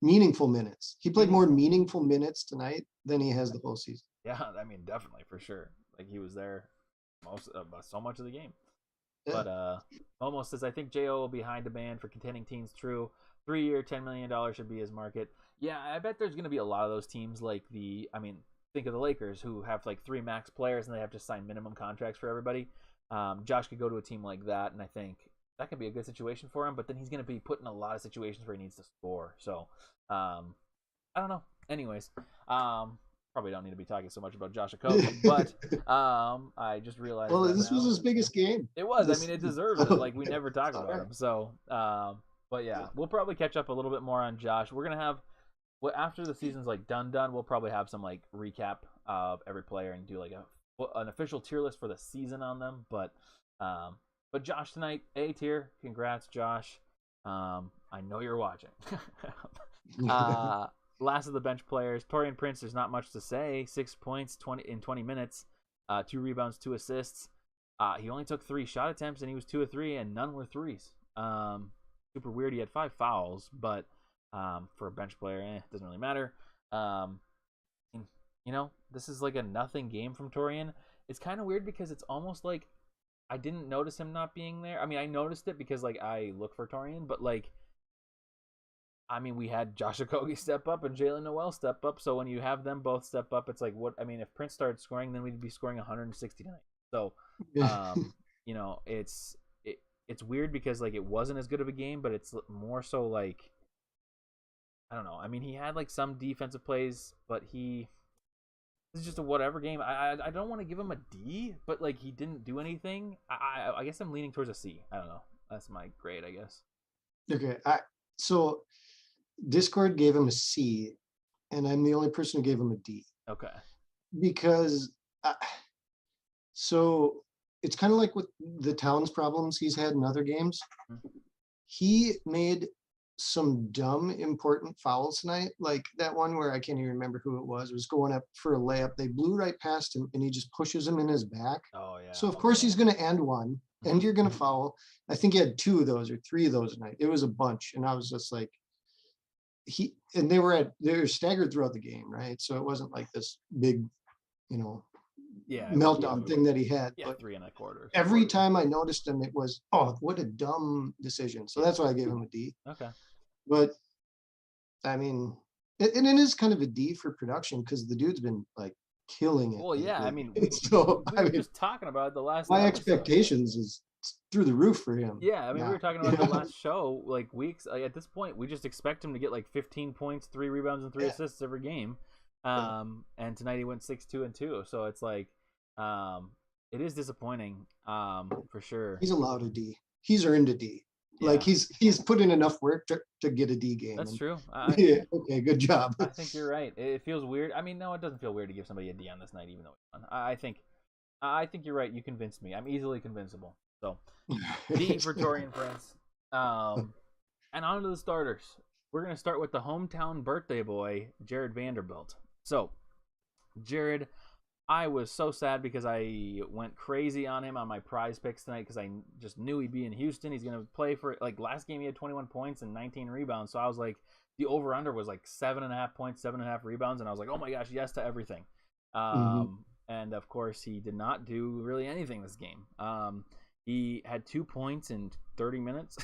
meaningful minutes. He played more meaningful minutes tonight than he has the whole season. Yeah, I mean definitely for sure. Like he was there so much of the game. Yeah. But almost says I think Jo will be high demand for contending teams. True, 3-year, $10 million should be his market. Yeah, I bet there's going to be a lot of those teams like think of the Lakers, who have like 3 max players and they have to sign minimum contracts for everybody. Josh could go to a team like that, and I think that could be a good situation for him. But then he's going to be put in a lot of situations where he needs to score. So I don't know. Anyways, probably don't need to be talking so much about Josh Okogie, but I just realized. Well, that this was his biggest game. It was. This, I mean, it deserves it. Like we never talk about him. So, but yeah, we'll probably catch up a little bit more on Josh. We're gonna have, well, after the season's like done, we'll probably have some like recap of every player and do like an official tier list for the season on them. But Josh tonight, A tier. Congrats, Josh. I know you're watching. Last of the bench players, Taurean Prince. There's not much to say. 6 points, 20 minutes, 2 rebounds, 2 assists. He only took 3 shot attempts, and he was 2 of 3, and none were threes. Super weird. He had 5 fouls, but for a bench player, it doesn't really matter. And, this is like a nothing game from Taurean. It's kind of weird because it's almost like I didn't notice him not being there. I mean, I noticed it because like I look for Taurean, but like, I mean, we had Josh Okogie step up and Jalen Noel step up. So when you have them both step up, it's like, what? I mean, if Prince started scoring, then we'd be scoring 160 tonight. So, it's weird because like it wasn't as good of a game, but it's more so like, I don't know. I mean, he had like some defensive plays, but this is just a whatever game. I don't want to give him a D, but like he didn't do anything. I guess I'm leaning towards a C. I don't know. That's my grade, I guess. Okay. So Discord gave him a C, and I'm the only person who gave him a D. Okay. Because so it's kind of like with the Towns problems he's had in other games. Mm-hmm. He made some dumb important fouls tonight, like that one where I can't even remember who it was going up for a layup. They blew right past him, and he just pushes him in his back. Oh yeah. So of course he's going to end one, and you're going to foul. I think he had 2 of those or 3 of those tonight. It was a bunch, and I was just like, they were staggered throughout the game, right? So it wasn't like this big, meltdown thing that he had. Yeah, but 3 and a quarter. Every time I noticed him, it was, oh, what a dumb decision. So that's why I gave him a D. Okay. But I mean, it is kind of a D for production because the dude's been like killing it. Well, yeah, I mean, we were just talking about it the last. My expectations is through the roof for him. Yeah, I mean, we were talking about the last show, like weeks. At this point, we just expect him to get like 15 points, 3 rebounds, and 3 assists every game. And tonight he went 6-2-2. So it's like, it is disappointing, for sure. He's allowed a D. He's earned a D. Yeah. Like he's put in enough work to get a D game. That's true. Yeah. Okay. Good job. I think you're right. It feels weird. I mean, no, it doesn't feel weird to give somebody a D on this night, even though it's fun. I think you're right. You convinced me. I'm easily convincible. So D for Taurean Prince. And on to the starters. We're gonna start with the hometown birthday boy, Jared Vanderbilt. So, Jared, I was so sad because I went crazy on him on my prize picks tonight because I just knew he'd be in Houston. He's going to play for, like, last game he had 21 points and 19 rebounds. So I was like, the over-under was like 7.5 points, 7.5 rebounds. And I was like, oh my gosh, yes to everything. And of course, he did not do really anything this game. He had 2 points in 30 minutes,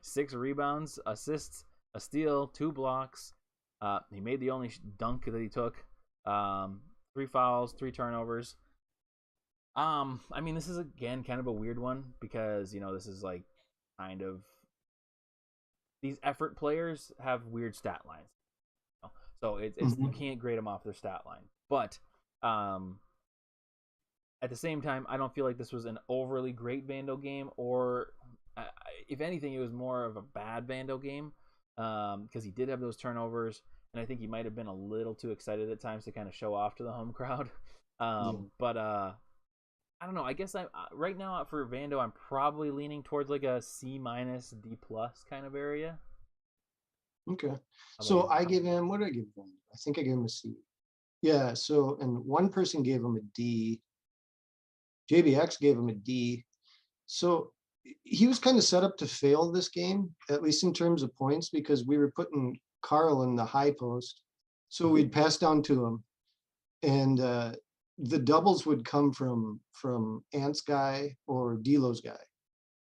6 rebounds, assists, a steal, 2 blocks. He made the only dunk that he took. 3 fouls, 3 turnovers. I mean, this is again kind of a weird one because this is like kind of these effort players have weird stat lines, so it's you can't grade them off their stat line. But at the same time, I don't feel like this was an overly great Vando game, or if anything, it was more of a bad Vando game because he did have those turnovers. And I think he might have been a little too excited at times to kind of show off to the home crowd. But I don't know. I guess right now for Vando, I'm probably leaning towards like a C-, D+ kind of area. Okay. So I give him, what did I give him? I think I gave him a C. Yeah. So, and one person gave him a D. JBX gave him a D. So he was kind of set up to fail this game, at least in terms of points, because we were putting Carl in the high post, so we'd pass down to him, and the doubles would come from Ant's guy or D'Lo's guy,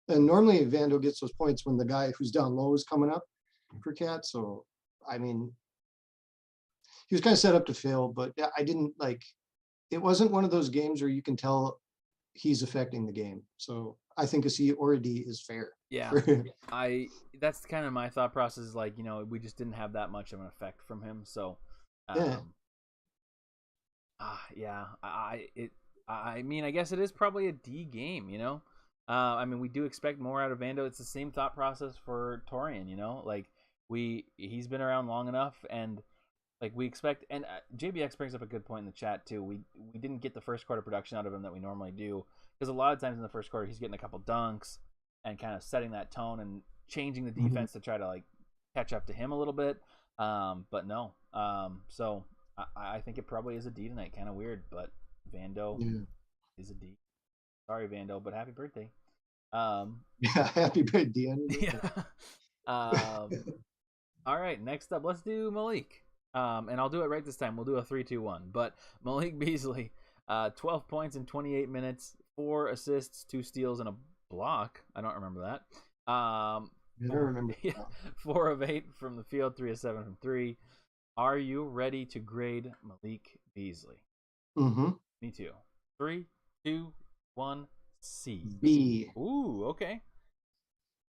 and normally Vando gets those points when the guy who's down low is coming up for Cat. So I mean, he was kind of set up to fail, but yeah, I didn't like. It wasn't one of those games where you can tell he's affecting the game. So I think a C or a D is fair Yeah, for him. I that's kind of my thought process. Is like, we just didn't have that much of an effect from him. So, Yeah. um, yeah, I mean, I guess it is probably a D game. I mean, we do expect more out of Vando. It's the same thought process for Torian. Like he's been around long enough, and like we expect. And JBX brings up a good point in the chat too. We didn't get the first quarter production out of him that we normally do, because a lot of times in the first quarter he's getting a couple dunks and kind of setting that tone and changing the Mhm. defense to try to like catch up to him a little bit. But no. So I think it probably is a D tonight. Kind of weird, but Vando Yeah. is a D. Sorry, Vando, but happy birthday. Um, Yeah. Happy birthday. yeah. All right. Next up, let's do Malik. And I'll do it right this time. We'll do a 3-2-1. But Malik Beasley, 12 points in 28 minutes, 4 assists, 2 steals, and a block. I don't remember that. I don't remember. Yeah, 4 of 8 from the field, 3 of 7 from 3. Are you ready to grade Malik Beasley? Mm-hmm. Me too. 3, 2, 1, C. B. Ooh, okay.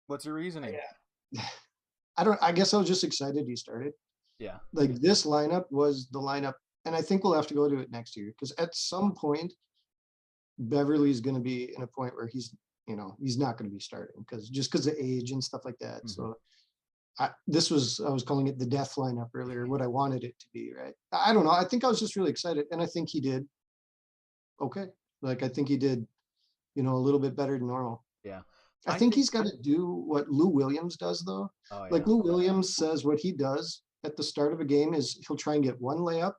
What's your reasoning? Yeah. I guess I was just excited he started. Yeah. Like this lineup was the lineup, and I think we'll have to go to it next year because at some point Beverly's going to be in a point where he's not going to be starting because of age and stuff like that. Mhm. So I was calling it the death lineup earlier, what I wanted it to be, right? I don't know. I think I was just really excited, and I think he did okay. Like I think he did, a little bit better than normal. Yeah. I think he's got to do what Lou Williams does, though. Oh, yeah. Like Lou Williams says, what he does at the start of a game is he'll try and get one layup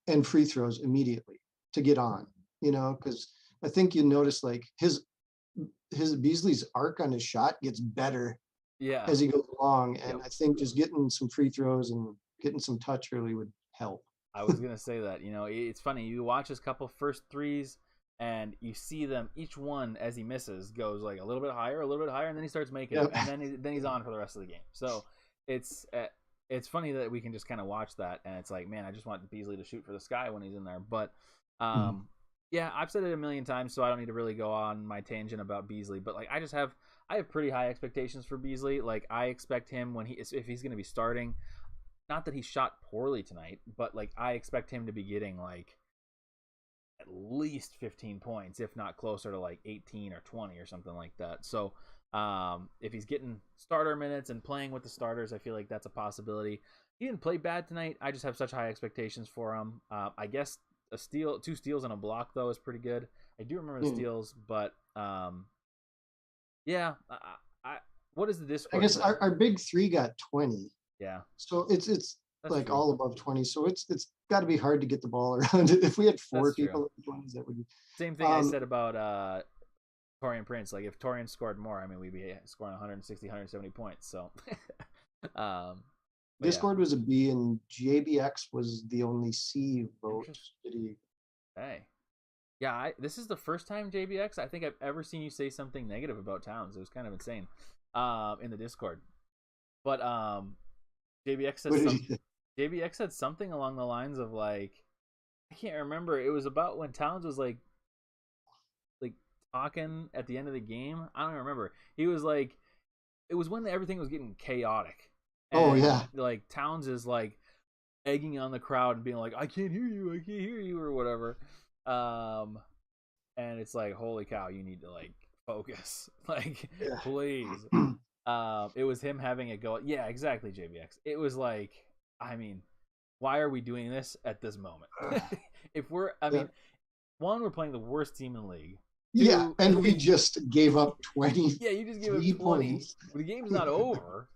and free throws immediately to get on. Because I think you notice like his Beasley's arc on his shot gets better Yeah. as he goes along, and Yep. I think just getting some free throws and getting some touch early would help. I was gonna say that. It's funny. You watch his couple first threes, and you see them. Each one, as he misses, goes like a little bit higher, and then he starts making Yep. it, and then he's on for the rest of the game. So it's funny that we can just kind of watch that, and it's like, man, I just want Beasley to shoot for the sky when he's in there. But yeah, I've said it a million times, so I don't need to really go on my tangent about Beasley. But like, I have pretty high expectations for Beasley. Like, I expect him if he's going to be starting. Not that he shot poorly tonight, but like I expect him to be getting like at least 15 points, if not closer to like 18 or 20 or something like that. So if he's getting starter minutes and playing with the starters, I feel like that's a possibility. He didn't play bad tonight. I just have such high expectations for him. I guess a steal, 2 steals and a block though is pretty good. I do remember the steals, but yeah. What is the Discord? I guess our big three got 20. Yeah. So it's That's like true. all above 20. So it's got to be hard to get the ball around. If we had 4 That's people in the 20s, that would be. Same thing I said about Torian Prince. Like if Torian scored more, I mean, we'd be scoring 160, 170 points. So Discord was a B and JBX was the only C vote. Hey. Yeah, this is the first time, JBX, I think I've ever seen you say something negative about Towns. It was kind of insane in the Discord. But JBX said something along the lines of like, I can't remember. It was about when Towns was like talking at the end of the game. I don't remember. He was like, it was when everything was getting chaotic. And, like Towns is like egging on the crowd and being like, I can't hear you, or whatever. And it's like, holy cow, you need to like focus, like please. It was him having a go. Yeah, exactly, JBX. It was like, I mean, why are we doing this at this moment? If we're, I mean, one, we're playing the worst team in the league. Yeah, and we just gave up 20. Yeah, you just gave up 20. Points. The game's not over.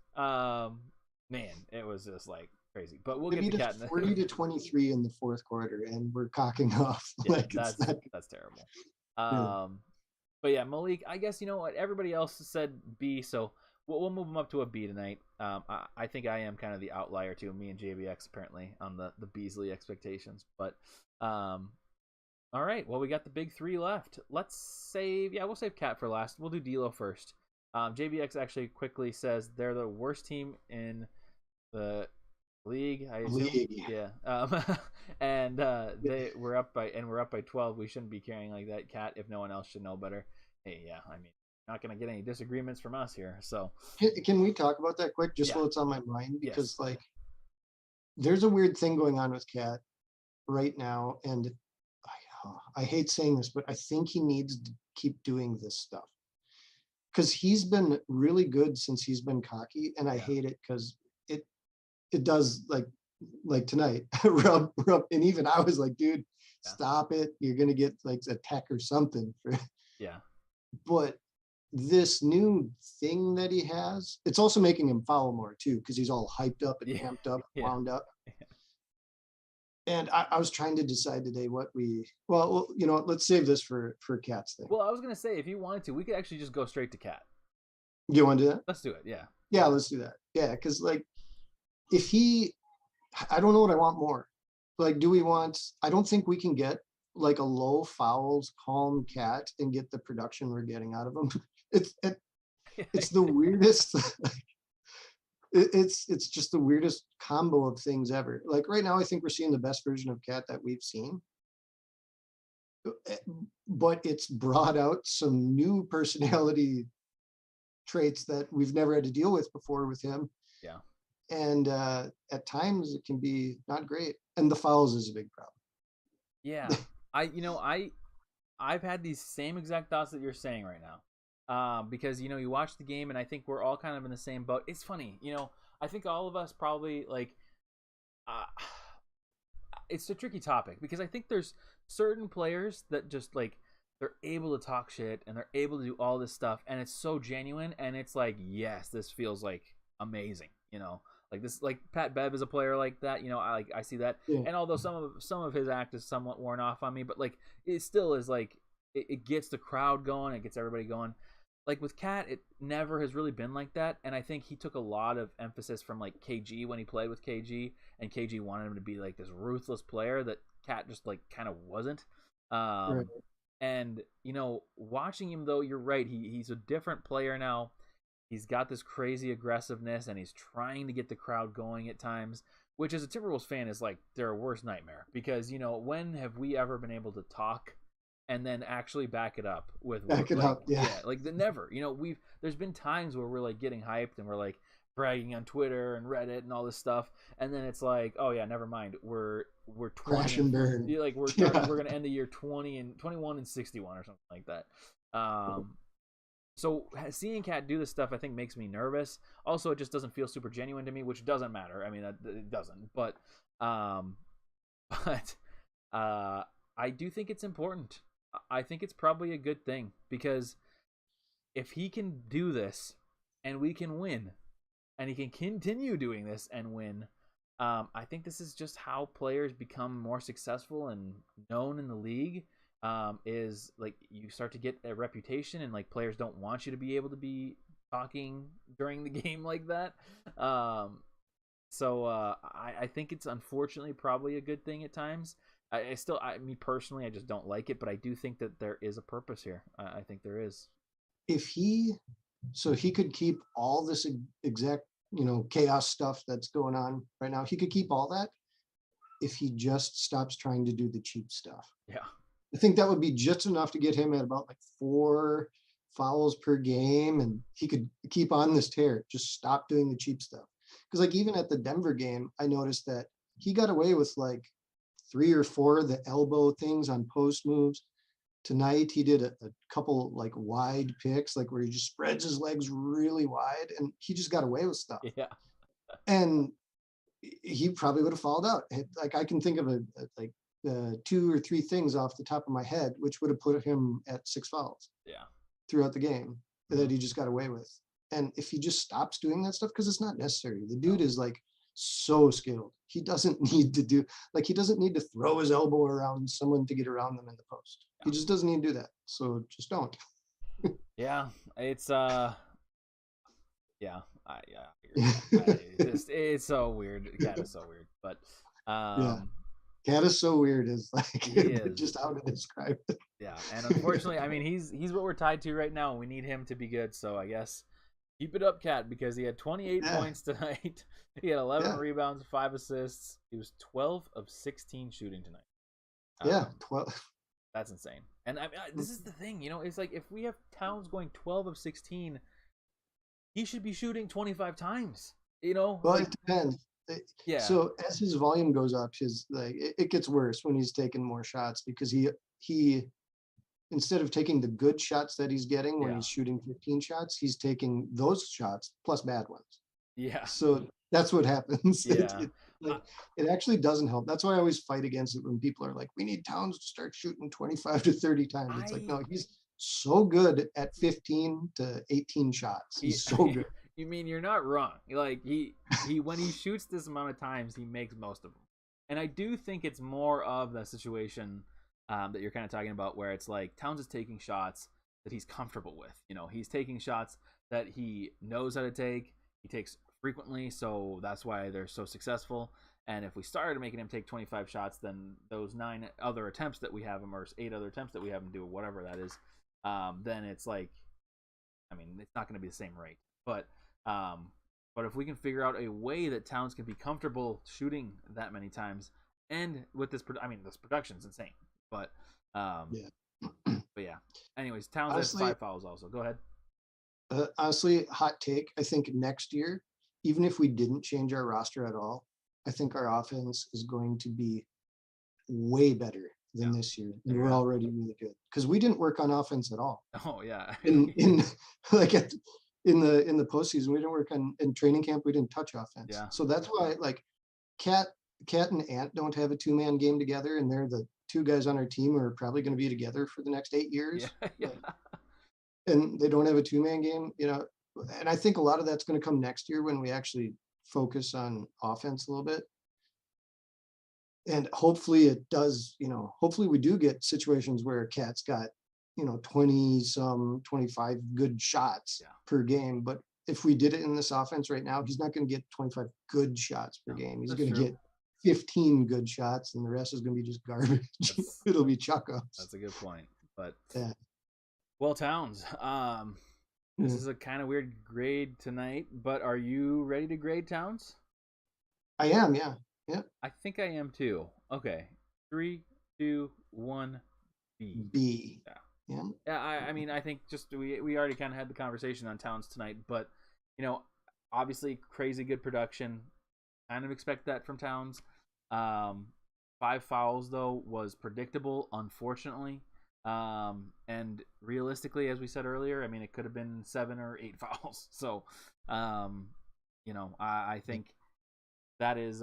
Man, it was just like crazy. But we'll get the cat in the 40 to 23 in the fourth quarter, and we're cocking off. Yeah, like that's terrible. But yeah, Malik, I guess you know what everybody else said B, so we'll move him up to a B tonight. I think I am kind of the outlier too. Me and JBX apparently on the Beasley expectations, but all right. Well, we got the big 3 left. We'll save Cat for last. We'll do D'Lo first. JBX actually quickly says they're the worst team in the league, I assume. League. Yeah. And Yeah. we're up by 12. We shouldn't be carrying like that. Cat, if no one else should know better. Hey, yeah. I mean, not gonna get any disagreements from us here. So Can we talk about that quick, just yeah. so it's on my mind? Because Yes. like, there's a weird thing going on with Cat right now, and I hate saying this, but I think he needs to keep doing this stuff because he's been really good since he's been cocky, and I Yeah. hate it because it it does like tonight rub, and even I was like, dude, Yeah. stop it, you're gonna get like a tech or something. Yeah. But this new thing that he has, it's also making him foul more too because he's all hyped up and Yeah. amped up, Yeah. wound up. And I was trying to decide today what well, let's save this for Cat's thing. Well, I was gonna say if you wanted to, we could actually just go straight to Cat. You want to do that? Let's do it. Yeah. Yeah, let's do that. Yeah, because like if he, I don't know what I want more. Like, do we want? I don't think we can get like a low fouls, calm Cat and get the production we're getting out of him. It's it's the weirdest. It's just the weirdest combo of things ever. Like right now, I think we're seeing the best version of Cat that we've seen, but it's brought out some new personality traits that we've never had to deal with before with him. Yeah. And at times it can be not great. And the fouls is a big problem. Yeah. I've had these same exact thoughts that you're saying right now. Because you watch the game and I think we're all kind of in the same boat. It's funny, I think all of us probably like uh, it's a tricky topic because I think there's certain players that just like they're able to talk shit and they're able to do all this stuff and it's so genuine and it's like yes, this feels like amazing, like this, like Pat Bev is a player like that, I see that. Yeah. And although some of his act is somewhat worn off on me, but like it still is like it gets the crowd going, it gets everybody going. Like with Cat, it never has really been like that, and I think he took a lot of emphasis from like KG when he played with KG, and KG wanted him to be like this ruthless player that Cat just like kind of wasn't. Right. And watching him though, you're right. He's a different player now. He's got this crazy aggressiveness, and he's trying to get the crowd going at times, which as a Timberwolves fan is like their worst nightmare because when have we ever been able to talk and then actually back it up with Back it like up. Yeah. like the never there's been times where we're like getting hyped and we're like bragging on Twitter and Reddit and all this stuff and then it's like oh yeah never mind we're 20 Crash and burn. like we're Yeah. we're gonna end the year 20 and 21 and 61 or something like that. So seeing Cat do this stuff I think makes me nervous. Also it just doesn't feel super genuine to me, which doesn't matter. I mean it doesn't, but um but I do think it's important. I think it's probably a good thing because if he can do this and we can win and he can continue doing this and win, I think this is just how players become more successful and known in the league. Is like you start to get a reputation and like players don't want you to be able to be talking during the game like that. I think it's unfortunately probably a good thing at times. Me personally, I just don't like it, but I do think that there is a purpose here. I think there is. If he, so he could keep all this exact, chaos stuff that's going on right now. He could keep all that if he just stops trying to do the cheap stuff. Yeah. I think that would be just enough to get him at about like 4 fouls per game, and he could keep on this tear. Just stop doing the cheap stuff. Because like even at the Denver game, I noticed that he got away with like 3 or 4 of the elbow things on post moves. Tonight he did a couple like wide picks, like where he just spreads his legs really wide, and he just got away with stuff. Yeah. And he probably would have fouled out. Like I can think of like 2 or 3 things off the top of my head, which would have put him at 6 fouls. Yeah. Throughout the game that he just got away with. And if he just stops doing that stuff, because it's not necessary. The dude is like so skilled. He doesn't need to do he doesn't need to throw his elbow around someone to get around them in the post. Yeah. He just doesn't need to do that. So just don't. Yeah, it's it's so weird. Cat is so weird, but yeah. Cat is so weird is like just how to describe it. Yeah, and unfortunately, I mean he's what we're tied to right now. We need him to be good, so I guess Keep it up, Cat, because he had 28 Yeah, points tonight. He had 11 yeah, rebounds, 5 assists. He was 12 of 16 shooting tonight. yeah. Um, 12. that's insane. And this is the thing, it's like if we have Towns going 12 of 16, he should be shooting 25 times. Well, Like it depends. yeah, So as his volume goes up, his like it gets worse when he's taking more shots because he instead of taking the good shots that he's getting when yeah, he's shooting 15 shots, he's taking those shots plus bad ones. yeah, So that's what happens. yeah. I, It actually doesn't help. That's why I always fight against it when people are like, we need Towns to start shooting 25 to 30 times. It's like, I no, he's so good at 15 to 18 shots. he, He's so good. you mean you're not wrong. Like he when he shoots this amount of times, he makes most of them. And I do think it's more of the situation that you're kind of talking about, where it's like Towns is taking shots that he's comfortable with. He's taking shots that he knows how to take. He takes frequently, so that's why they're so successful. And if we started making him take 25 shots, then those 9 other attempts that we have him, or 8 other attempts that we have him do, whatever that is, then it's like, I mean, it's not going to be the same rate. Um, but if we can figure out a way that Towns can be comfortable shooting that many times, and with this, this production's insane. But Yeah. but yeah. Anyways, Towns has Honestly, 5 fouls. Also, go ahead. honestly, hot take. I think next year, even if we didn't change our roster at all, I think our offense is going to be way better than Yeah. this year. And we're already really good because we didn't work on offense at all. Oh yeah. In like in the postseason, we didn't work on in training camp. We didn't touch offense. Yeah. So that's why like Cat and Ant don't have a 2-man game together, and they're the 2 guys on our team who are probably going to be together for the next 8 Yeah. years. Yeah. And they don't have a 2-man game, and I think a lot of that's going to come next year when we actually focus on offense a little bit. And hopefully it does, hopefully we do get situations where Cat's got, 25 good shots per game. But if we did it in this offense right now, he's not going to get 25 good shots per game. He's going to get 15 good shots, and the rest is going to be just garbage. It'll be chuck ups. That's a good point. But yeah. Well, Towns, this is a kind of weird grade tonight, but are you ready to grade Towns? I am, yeah. Yeah. I think I am too. Okay. 3, 2, 1, B. B. Yeah. Yeah, I mean, I think just we already kind of had the conversation on Towns tonight, but obviously crazy good production. Kind of expect that from Towns. 5 fouls though was predictable, unfortunately. And realistically, as we said earlier, I mean, it could have been 7 or 8 fouls. So, I think that is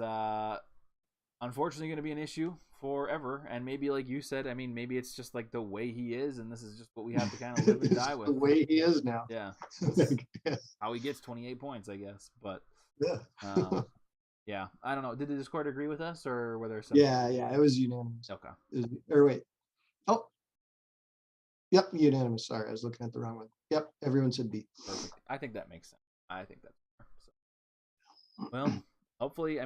unfortunately going to be an issue forever. And maybe, like you said, I mean, maybe it's just like the way he is, and this is just what we have to kind of live and die with. The way he is now. Yeah. How he gets 28 points, I guess. But yeah. yeah, I don't know. Did the Discord agree with us, or were there some? Yeah, it was unanimous. Okay. Or wait. Oh. Yep, unanimous. Sorry, I was looking at the wrong one. Yep, everyone said B. Perfect. I think that makes sense. I think that's fair. So. Well, hopefully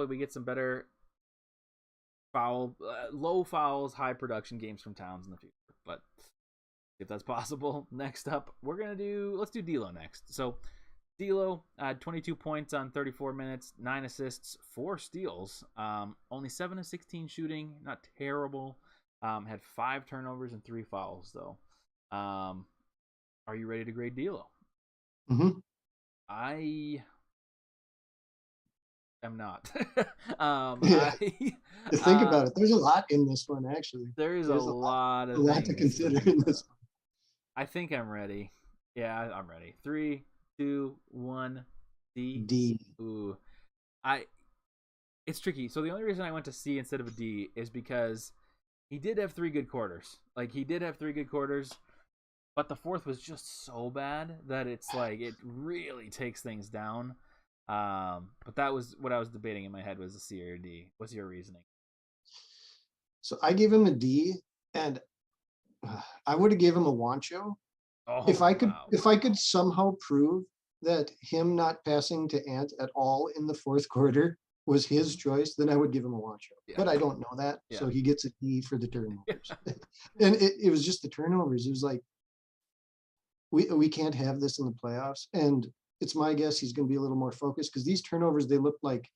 we get some better low fouls, high production games from Towns in the future. But if that's possible, next up, let's do D'Lo next. So D'Lo had 22 points on 34 minutes, 9 assists, 4 steals, only 7 of 16 shooting, not terrible. Had 5 turnovers and 3 fouls though. Are you ready to grade D'Lo? Mm-hmm. I am not. Think about it. There's a lot in this one, actually. There's a lot to consider in this one. I think I'm ready. Yeah, I'm ready. 3, 2, 1, D. D. Ooh, it's tricky. So the only reason I went to C instead of a D is because he did have 3 good quarters. Like, he did have 3 good quarters, but the fourth was just so bad that it's like it really takes things down. But that was what I was debating in my head, was a C or a D. What's your reasoning? So I gave him a D, and I would have gave him a Wancho if I could somehow prove that him not passing to Ant at all in the fourth quarter was his choice, then I would give him a Wancho. Yeah. But I don't know that, so he gets a D for the turnovers. And it was just the turnovers. It was like we can't have this in the playoffs. And it's my guess he's going to be a little more focused because these turnovers, they look like,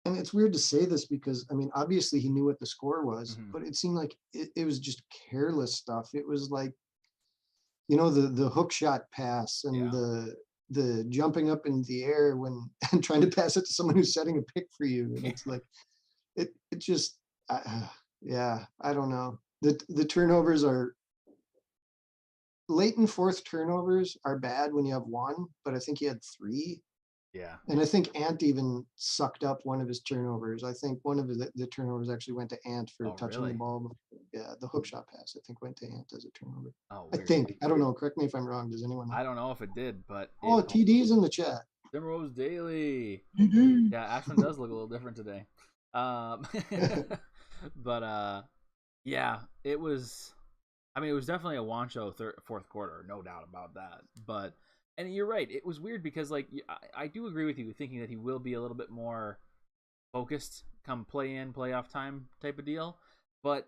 and it's weird to say this because I mean, obviously he knew what the score was, Mm-hmm. but it seemed like it was just careless stuff. It was like, the hook shot pass and Yeah. the jumping up in the air when and trying to pass it to someone who's setting a pick for you. And it's like, it just, yeah, I don't know. The turnovers are late and fourth turnovers are bad when you have one, but I think he had three. Yeah. And I think Ant even sucked up one of his turnovers. I think one of the turnovers actually went to Ant for Oh, touching the really? ball. Yeah, the hook shot pass, I think, went to Ant as a turnover. Oh, I weird. think. I don't know. Correct me if I'm wrong. Does anyone know? I don't know if it did, but Oh, it. TD's in the chat. Timberwolves Daily. TD. Yeah, Ashman does look a little different today. Um, but yeah, it was. I mean, it was definitely a Wancho fourth quarter, no doubt about that. But and you're right, it was weird because like I do agree with you, thinking that he will be a little bit more focused come playoff time type of deal. But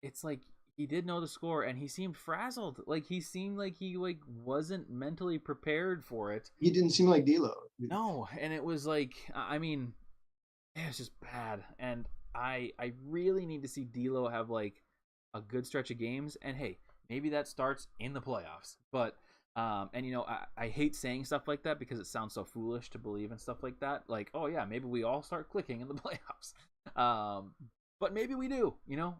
it's like he did know the score and he seemed frazzled. Like he seemed like he like wasn't mentally prepared for it. He didn't seem like D'Lo. No, and it was like I mean, it was just bad. And I really need to see D'Lo have like a good stretch of games. And hey, maybe that starts in the playoffs. But and I hate saying stuff like that because it sounds so foolish to believe in stuff like that. Like, oh yeah, maybe we all start clicking in the playoffs. But maybe we do.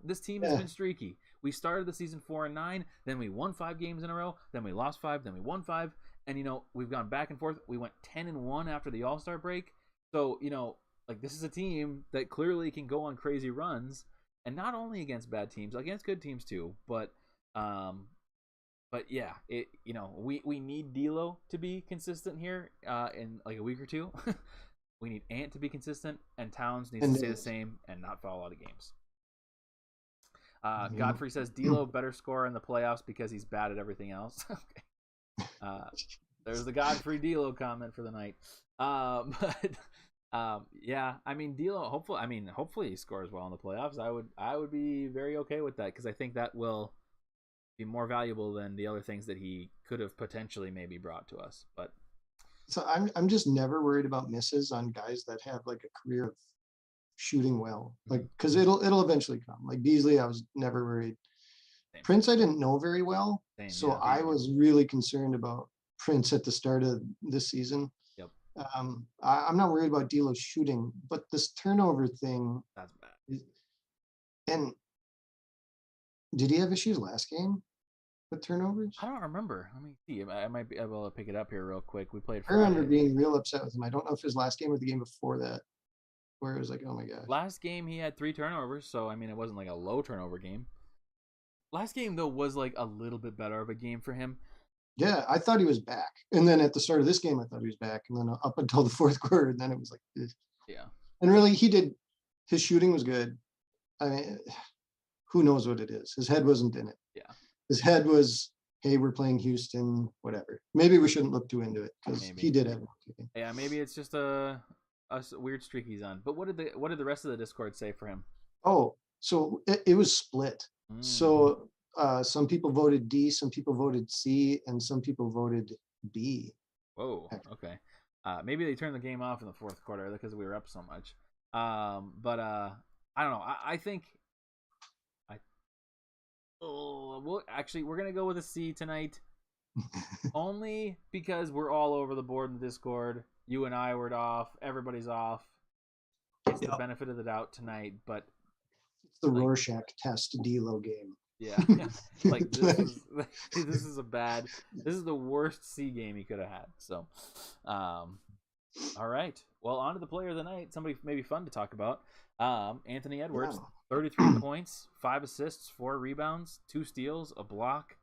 This team has Yeah. been streaky. We started the season 4-9, then we won 5 games in a row, then we lost 5, then we won 5, and we've gone back and forth. We went 10-1 after the All-Star break. So, like this is a team that clearly can go on crazy runs, and not only against bad teams, against good teams too. But yeah, we need D'Lo to be consistent here in like a week or two. We need Ant to be consistent, and Towns needs to stay the same and not foul out of games. Godfrey says D'Lo better score in the playoffs because he's bad at everything else. Okay. There's the Godfrey D'Lo comment for the night. But yeah, I mean D'Lo. Hopefully he scores well in the playoffs. I would be very okay with that because I think that will be more valuable than the other things that he could have potentially maybe brought to us. But So I'm just never worried about misses on guys that have like a career of shooting well, like because it'll eventually come. Like Beasley, I was never worried. same. Prince, I didn't know very well, Same, so yeah. I was really concerned about Prince at the start of this season. Yep, I'm not worried about D'Lo shooting, but this turnover thing. that's bad. And did he have issues last game with turnovers? I don't remember. Let me see. I might be able to pick it up here real quick. We played I Friday. remember being real upset with him. I don't know if his last game or the game before that, where it was like, oh my gosh. Last game he had 3 turnovers, so I mean it wasn't like a low turnover game. Last game though was like a little bit better of a game for him. Yeah, I thought he was back, and then at the start of this game, I thought he was back, and then up until the fourth quarter, and then it was like, yeah. And really, his shooting was good. I mean, who knows what it is? His head wasn't in it. Yeah. His head was, hey, we're playing Houston, whatever. Maybe we shouldn't look too into it because he did have it. Yeah, maybe it's just a weird streak he's on. But what did the rest of the Discord say for him? Oh, so it was split. So some people voted D, some people voted C, and some people voted B. Whoa. Okay. Maybe they turned the game off in the fourth quarter because we were up so much. But I don't know. I think. Well, actually, we're gonna go with a C tonight, only because we're all over the board in the Discord. You and I were off. Everybody's off. It's the benefit of the doubt tonight, but it's the Rorschach test D'Lo game. Yeah, like this is a bad. This is the worst C game he could have had. So, all right. Well, on to the player of the night. Somebody maybe fun to talk about. Anthony Edwards, 33 points, 5 assists, 4 rebounds, 2 steals, a block,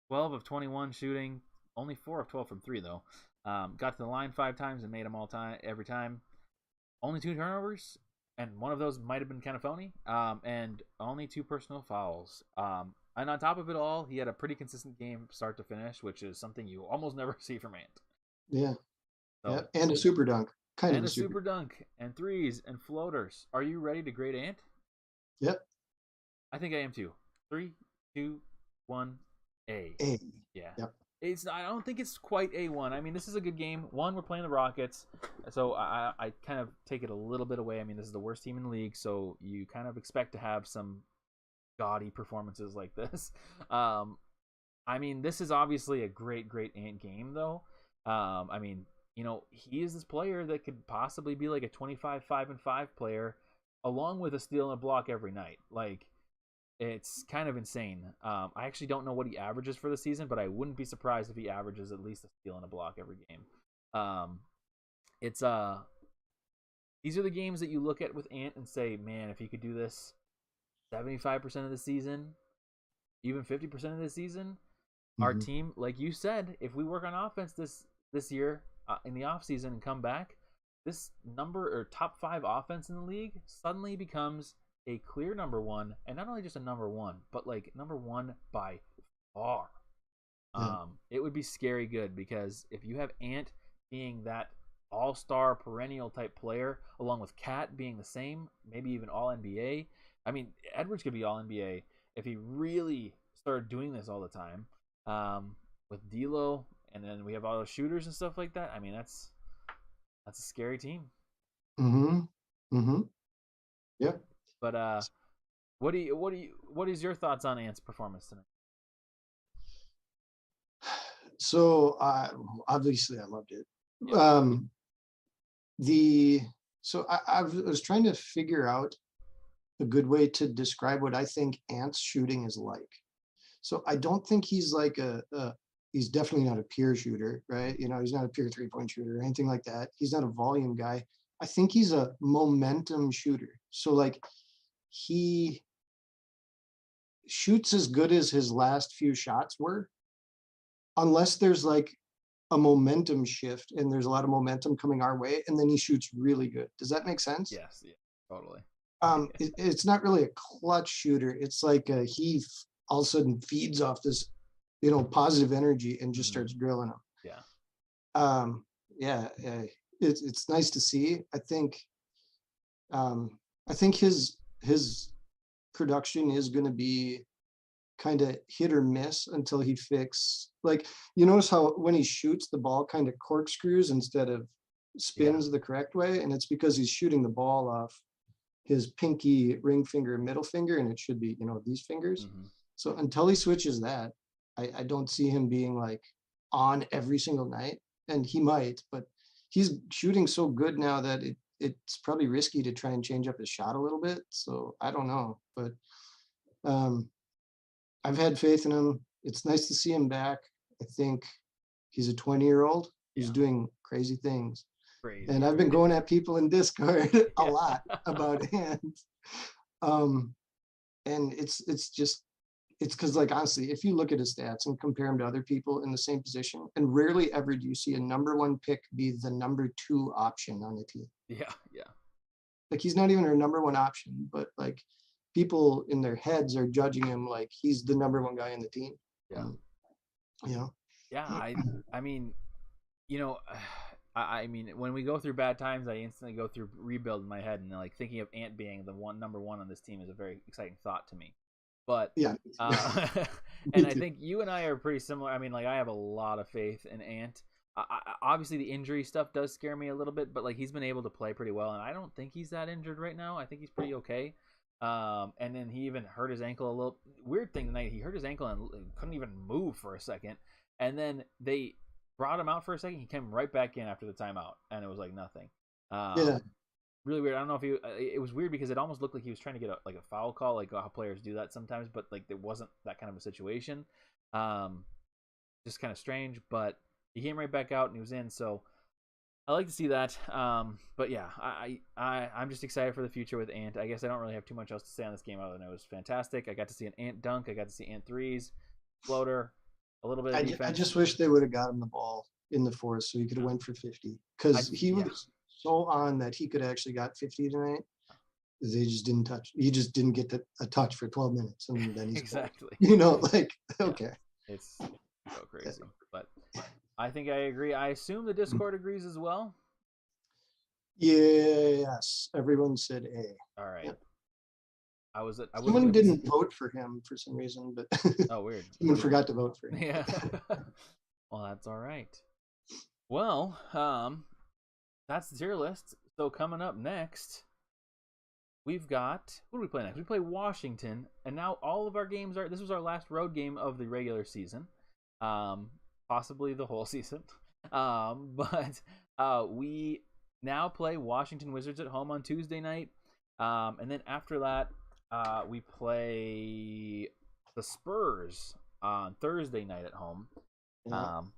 12 of 21 shooting, only 4 of 12 from 3 though. Got to the line 5 times and made them every time. Only 2 turnovers, and one of those might have been kind of phony. And only 2 personal fouls. And on top of it all, he had a pretty consistent game start to finish, which is something you almost never see from Ant. Yeah. So, yeah. And a super dunk. And a super dunk and threes and floaters. Are you ready to grade Ant? Yep. I think I am too. 3, 2, 1, A. A. Yeah. Yep. I don't think it's quite A1. I mean, this is a good game. One, we're playing the Rockets, so I kind of take it a little bit away. I mean, this is the worst team in the league, so you kind of expect to have some gaudy performances like this. Um, I mean, this is obviously a great Ant game, though. I mean, he is this player that could possibly be like a 25, 5-5 player, along with a steal and a block every night. Like, it's kind of insane. I actually don't know what he averages for the season, but I wouldn't be surprised if he averages at least a steal and a block every game. Um, it's These are the games that you look at with Ant and say, man, if he could do this 75% of the season, even 50% of the season, our team, like you said, if we work on offense this year in the offseason and come back, this number or top 5 offense in the league suddenly becomes a clear number one, and not only just a number one, but like number one by far. Yeah. It would be scary good, because if you have Ant being that all-star perennial type player, along with Cat being the same, maybe even all NBA. I mean, Edwards could be all NBA if he really started doing this all the time. With D'Lo, and then we have all those shooters and stuff like that. I mean, that's a scary team. Mm-hmm. Mm-hmm. Yep. But what is your thoughts on Ant's performance tonight? So obviously I loved it. Yeah. I was trying to figure out a good way to describe what I think Ant's shooting is like. So I don't think he's like he's definitely not a pure shooter, right? He's not a pure 3-point shooter or anything like that. He's not a volume guy. I think he's a momentum shooter. So like he shoots as good as his last few shots were, unless there's like a momentum shift and there's a lot of momentum coming our way, and then he shoots really good. Does that make sense? Yes, yeah, totally. It's not really a clutch shooter. It's like he all of a sudden feeds off this, positive energy and just starts drilling them. Yeah. Yeah. It's nice to see. I think his production is going to be kind of hit or miss until he like, you notice how when he shoots, the ball kind of corkscrews instead of spins the correct way, and it's because he's shooting the ball off his pinky, ring finger, and middle finger, and it should be these fingers. So until he switches that, I don't see him being like on every single night, and he might, but he's shooting so good now that it's probably risky to try and change up his shot a little bit. So I don't know, but I've had faith in him. It's nice to see him back. I think he's a 20-year-old who's doing crazy things. Crazy. And I've been going at people in Discord a lot about hands. And it's because, like, honestly, if you look at his stats and compare him to other people in the same position, and rarely ever do you see a number 1 pick be the number 2 option on the team. Yeah. Like, he's not even our number 1 option, but like people in their heads are judging him like he's the number 1 guy in the team. Yeah. I mean, I mean, when we go through bad times, I instantly go through rebuild in my head, and like thinking of Ant being the number 1 on this team is a very exciting thought to me. But and I think you and I are pretty similar. I mean, like, I have a lot of faith in Ant. Obviously, the injury stuff does scare me a little bit, but like, he's been able to play pretty well, and I don't think he's that injured right now. I think he's pretty okay. And then he even hurt his ankle a little. Weird thing tonight, he hurt his ankle and couldn't even move for a second. And then they brought him out for a second. He came right back in after the timeout, and it was like nothing. Really weird. I don't know if it was weird because it almost looked like he was trying to get a foul call, like how players do that sometimes, but like it wasn't that kind of a situation. Just kind of strange, but he came right back out and he was in. So I like to see that. But yeah, I'm just excited for the future with Ant. I guess I don't really have too much else to say on this game other than it was fantastic. I got to see an Ant dunk. I got to see Ant threes, floater, a little bit of defense. I just wish they would have got him the ball in the fourth so he could have went for 50, because he was so on that he could have actually got 50 tonight. They just didn't touch. He just didn't get a touch for 12 minutes, and then he's exactly. Okay. It's so crazy, but I think I agree. I assume the Discord agrees as well. Yes, everyone said A. All right. Yep. Someone didn't vote for him for some reason, but oh, weird. Someone forgot to vote for him. Yeah. Well, that's all right. Well, that's the tier list. So coming up next, we've got who do we play next? We play Washington, and now all of our games are. This was our last road game of the regular season, um, possibly the whole season. But we now play Washington Wizards at home on Tuesday night, and then after that, we play the Spurs on Thursday night at home. Yeah. Um,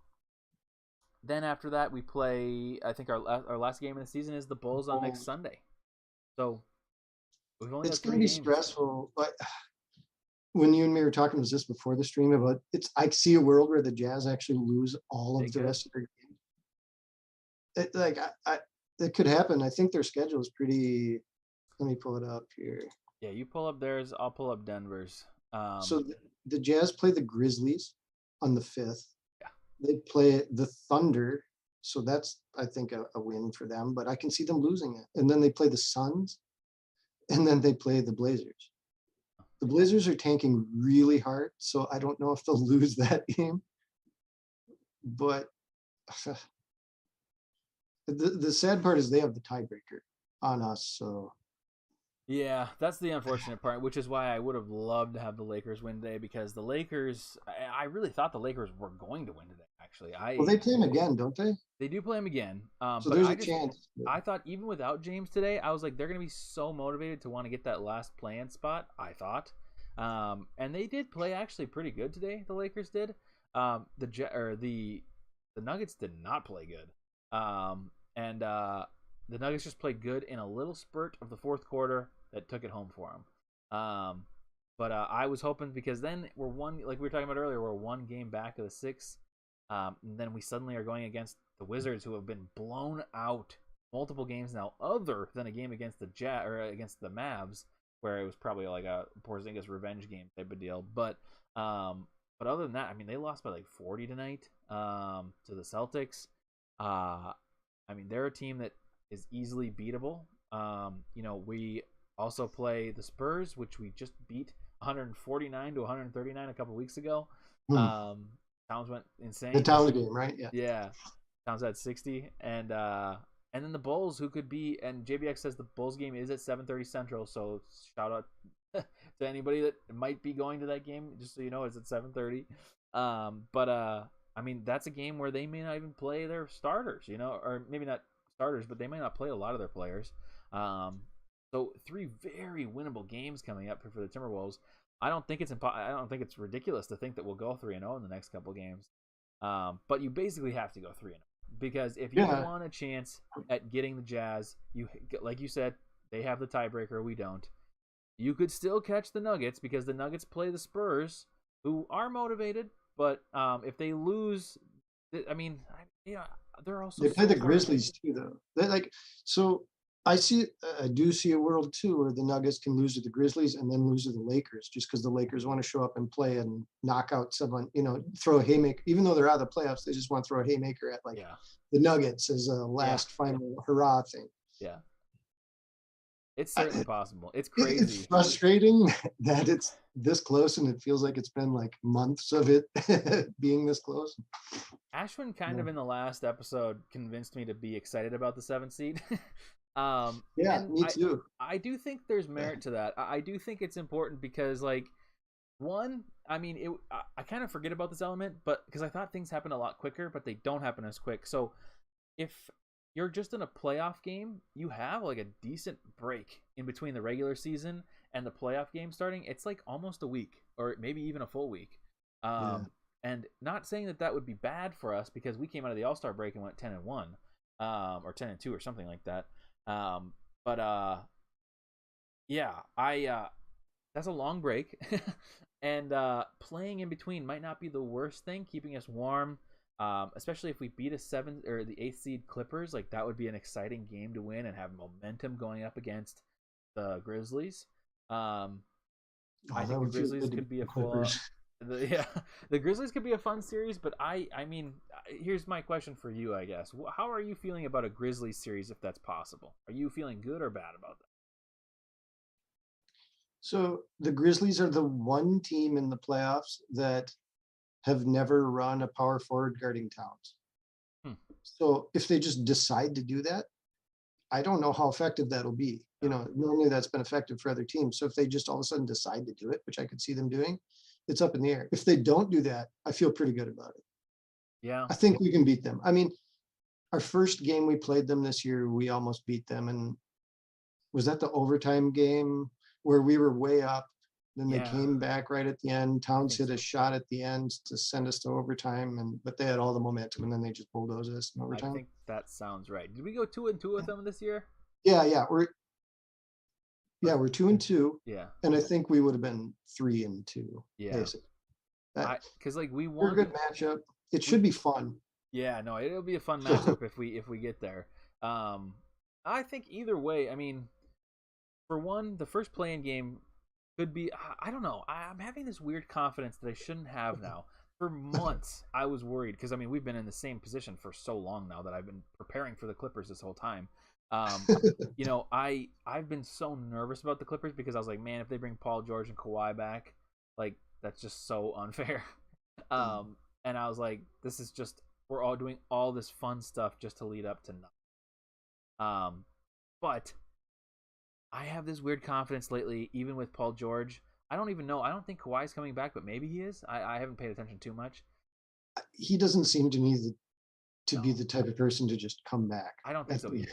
then after that, we play. I think our last game of the season is the Bulls on next Bulls. Sunday. So we've only It's got going three to be games. stressful. But when you and me were talking, was this before the stream about it's? I see a world where the Jazz actually lose all They of the could. rest of their games. It could happen. I think their schedule is pretty. Let me pull it up here. Yeah, you pull up theirs. I'll pull up Denver's. So the Jazz play the Grizzlies on the 5th. Yeah. They play the Thunder. So that's, I think, a win for them, but I can see them losing it. And then they play the Suns, and then they play the Blazers. The Blazers are tanking really hard, so I don't know if they'll lose that game. But the sad part is they have the tiebreaker on us. So Yeah, that's the unfortunate part, which is why I would have loved to have the Lakers win today because the Lakers. I really thought the Lakers were going to win today. Actually, well, they play them again, don't they? they do play them again. So But there's a chance. I thought even without James today, I was like they're going to be so motivated to want to get that last play-in spot. I thought, and they did play actually pretty good today. The Lakers did. The Nuggets did not play good. And the Nuggets just played good in a little spurt of the fourth quarter that took it home for them. But I was hoping because then we're one, like we were talking about earlier, we're one game back of the six. And then we suddenly are going against the Wizards, who have been blown out multiple games now, other than a game against the Jet or against the Mavs, where it was probably like a Porzingis revenge game type of deal. But other than that, I mean, they lost by like 40 tonight to the Celtics. I mean, they're a team that is easily beatable. We also play the Spurs, which we just beat 149 to 139 a couple weeks ago. Hmm. Towns went The insane. town game, right? Yeah. Yeah, Towns had 60, and then the Bulls, who could be, and JBX says the Bulls game is at 7:30 Central. So shout out to anybody that might be going to that game. Just so you know, it's at 7:30. But I mean, that's a game where they may not even play their starters, or maybe not starters, but they may not play a lot of their players. So three very winnable games coming up for the Timberwolves. I don't think it's ridiculous to think that we'll go 3-0 in the next couple games. But you basically have to go 3-0 because if you Yeah. want a chance at getting the Jazz, like you said, they have the tiebreaker. We don't. You could still catch the Nuggets because the Nuggets play the Spurs, who are motivated. But if they lose, I mean, they're also They play so the far ahead. Grizzlies too, though. They like so. I do see a world too where the Nuggets can lose to the Grizzlies and then lose to the Lakers, just because the Lakers want to show up and play and knock out someone. Throw a haymaker. Even though they're out of the playoffs, they just want to throw a haymaker at like Yeah, the Nuggets as a yeah, last final hurrah thing. yeah. It's certainly I, possible. It's it's crazy. frustrating that it's this close and it feels like it's been like months of it being this close. Ashwin kind Yeah, of in the last episode convinced me to be excited about the seventh seed. yeah, And me I too. I do think there's merit to that. I do think it's important because like one, I mean, I kind of forget about this element, but because I thought things happen a lot quicker, but they don't happen as quick. So if you're just in a playoff game, you have like a decent break in between the regular season and the playoff game starting. It's like almost a week or maybe even a full week. Yeah. And not saying that that would be bad for us because we came out of the All-Star break and went 10-1, or 10-2 or something like that. But yeah, I that's a long break. And playing in between might not be the worst thing, keeping us warm. Especially if we beat a seventh or the eighth seed Clippers, like that would be an exciting game to win and have momentum going up against the Grizzlies. Um, I Oh, that think the would feel Grizzlies good to could beat be the a full. Clippers. Yeah, the Grizzlies could be a fun series, but I mean, here's my question for you, I guess. How are you feeling about a Grizzlies series if that's possible? Are you feeling good or bad about that? So the Grizzlies are the one team in the playoffs that have never run a power forward guarding Towns. Hmm. So if they just decide to do that, I don't know how effective that'll be. Normally that's been effective for other teams. So if they just all of a sudden decide to do it, which I could see them doing, it's up in the air. If they don't do that, I feel pretty good about it. Yeah. I think we can beat them. I mean, our first game we played them this year, we almost beat them. And was that the overtime game where we were way up? Then they Yeah. came back right at the end. Towns hit so. a shot at the end to send us to overtime, but they had all the momentum, and then they just bulldozed us in I overtime. think that sounds right. Did we go 2-2 with them this year? Yeah, we're 2-2, Yeah. and I think we would have been 3-2, Yeah. basically. Because like we We're a won. good matchup. It should be fun. Yeah, no, it'll be a fun matchup if we get there. I think either way. I mean, for one, the first play-in game could be. I don't know. I'm having this weird confidence that I shouldn't have now. For months, I was worried because I mean we've been in the same position for so long now that I've been preparing for the Clippers this whole time. I've been so nervous about the Clippers because I was like, man, if they bring Paul George and Kawhi back, like that's just so unfair. And I was like, this is just we're all doing all this fun stuff just to lead up to nothing. But I have this weird confidence lately, even with Paul George. I don't even know. I don't think Kawhi's coming back, but maybe he is. I haven't paid attention too much. He doesn't seem to me to be the type of person to just come back. I don't think so either.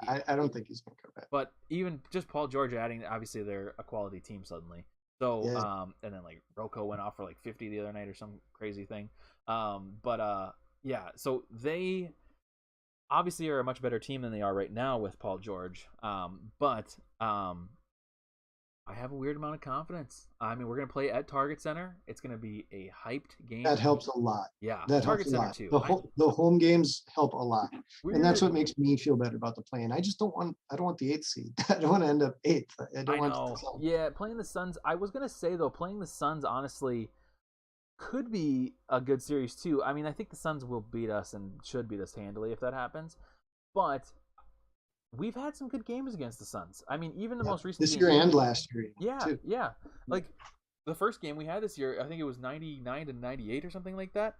I don't think he's going to come back. But even just Paul George adding, obviously they're a quality team suddenly. So, Yeah. And then like Rocco went off for like 50 the other night or some crazy thing. Yeah. So they obviously are a much better team than they are right now with Paul George. But I have a weird amount of confidence. I mean, we're going to play at Target Center. It's going to be a hyped game. That helps a lot. Yeah, that Target helps a Center lot. too. The home games help a lot, and that's Weird. what makes me feel better about the play-in. I just don't want. I don't want the 8th seed. I don't want to end up 8th. I don't I want. know. Yeah, playing the Suns. I was gonna say though, playing the Suns honestly could be a good series too. I mean, I think the Suns will beat us and should beat us handily if that happens. But we've had some good games against the Suns. I mean, even the most recent this game, year and last year. Yeah, too. yeah. Like the first game we had this year, I think it was 99-98 or something like that.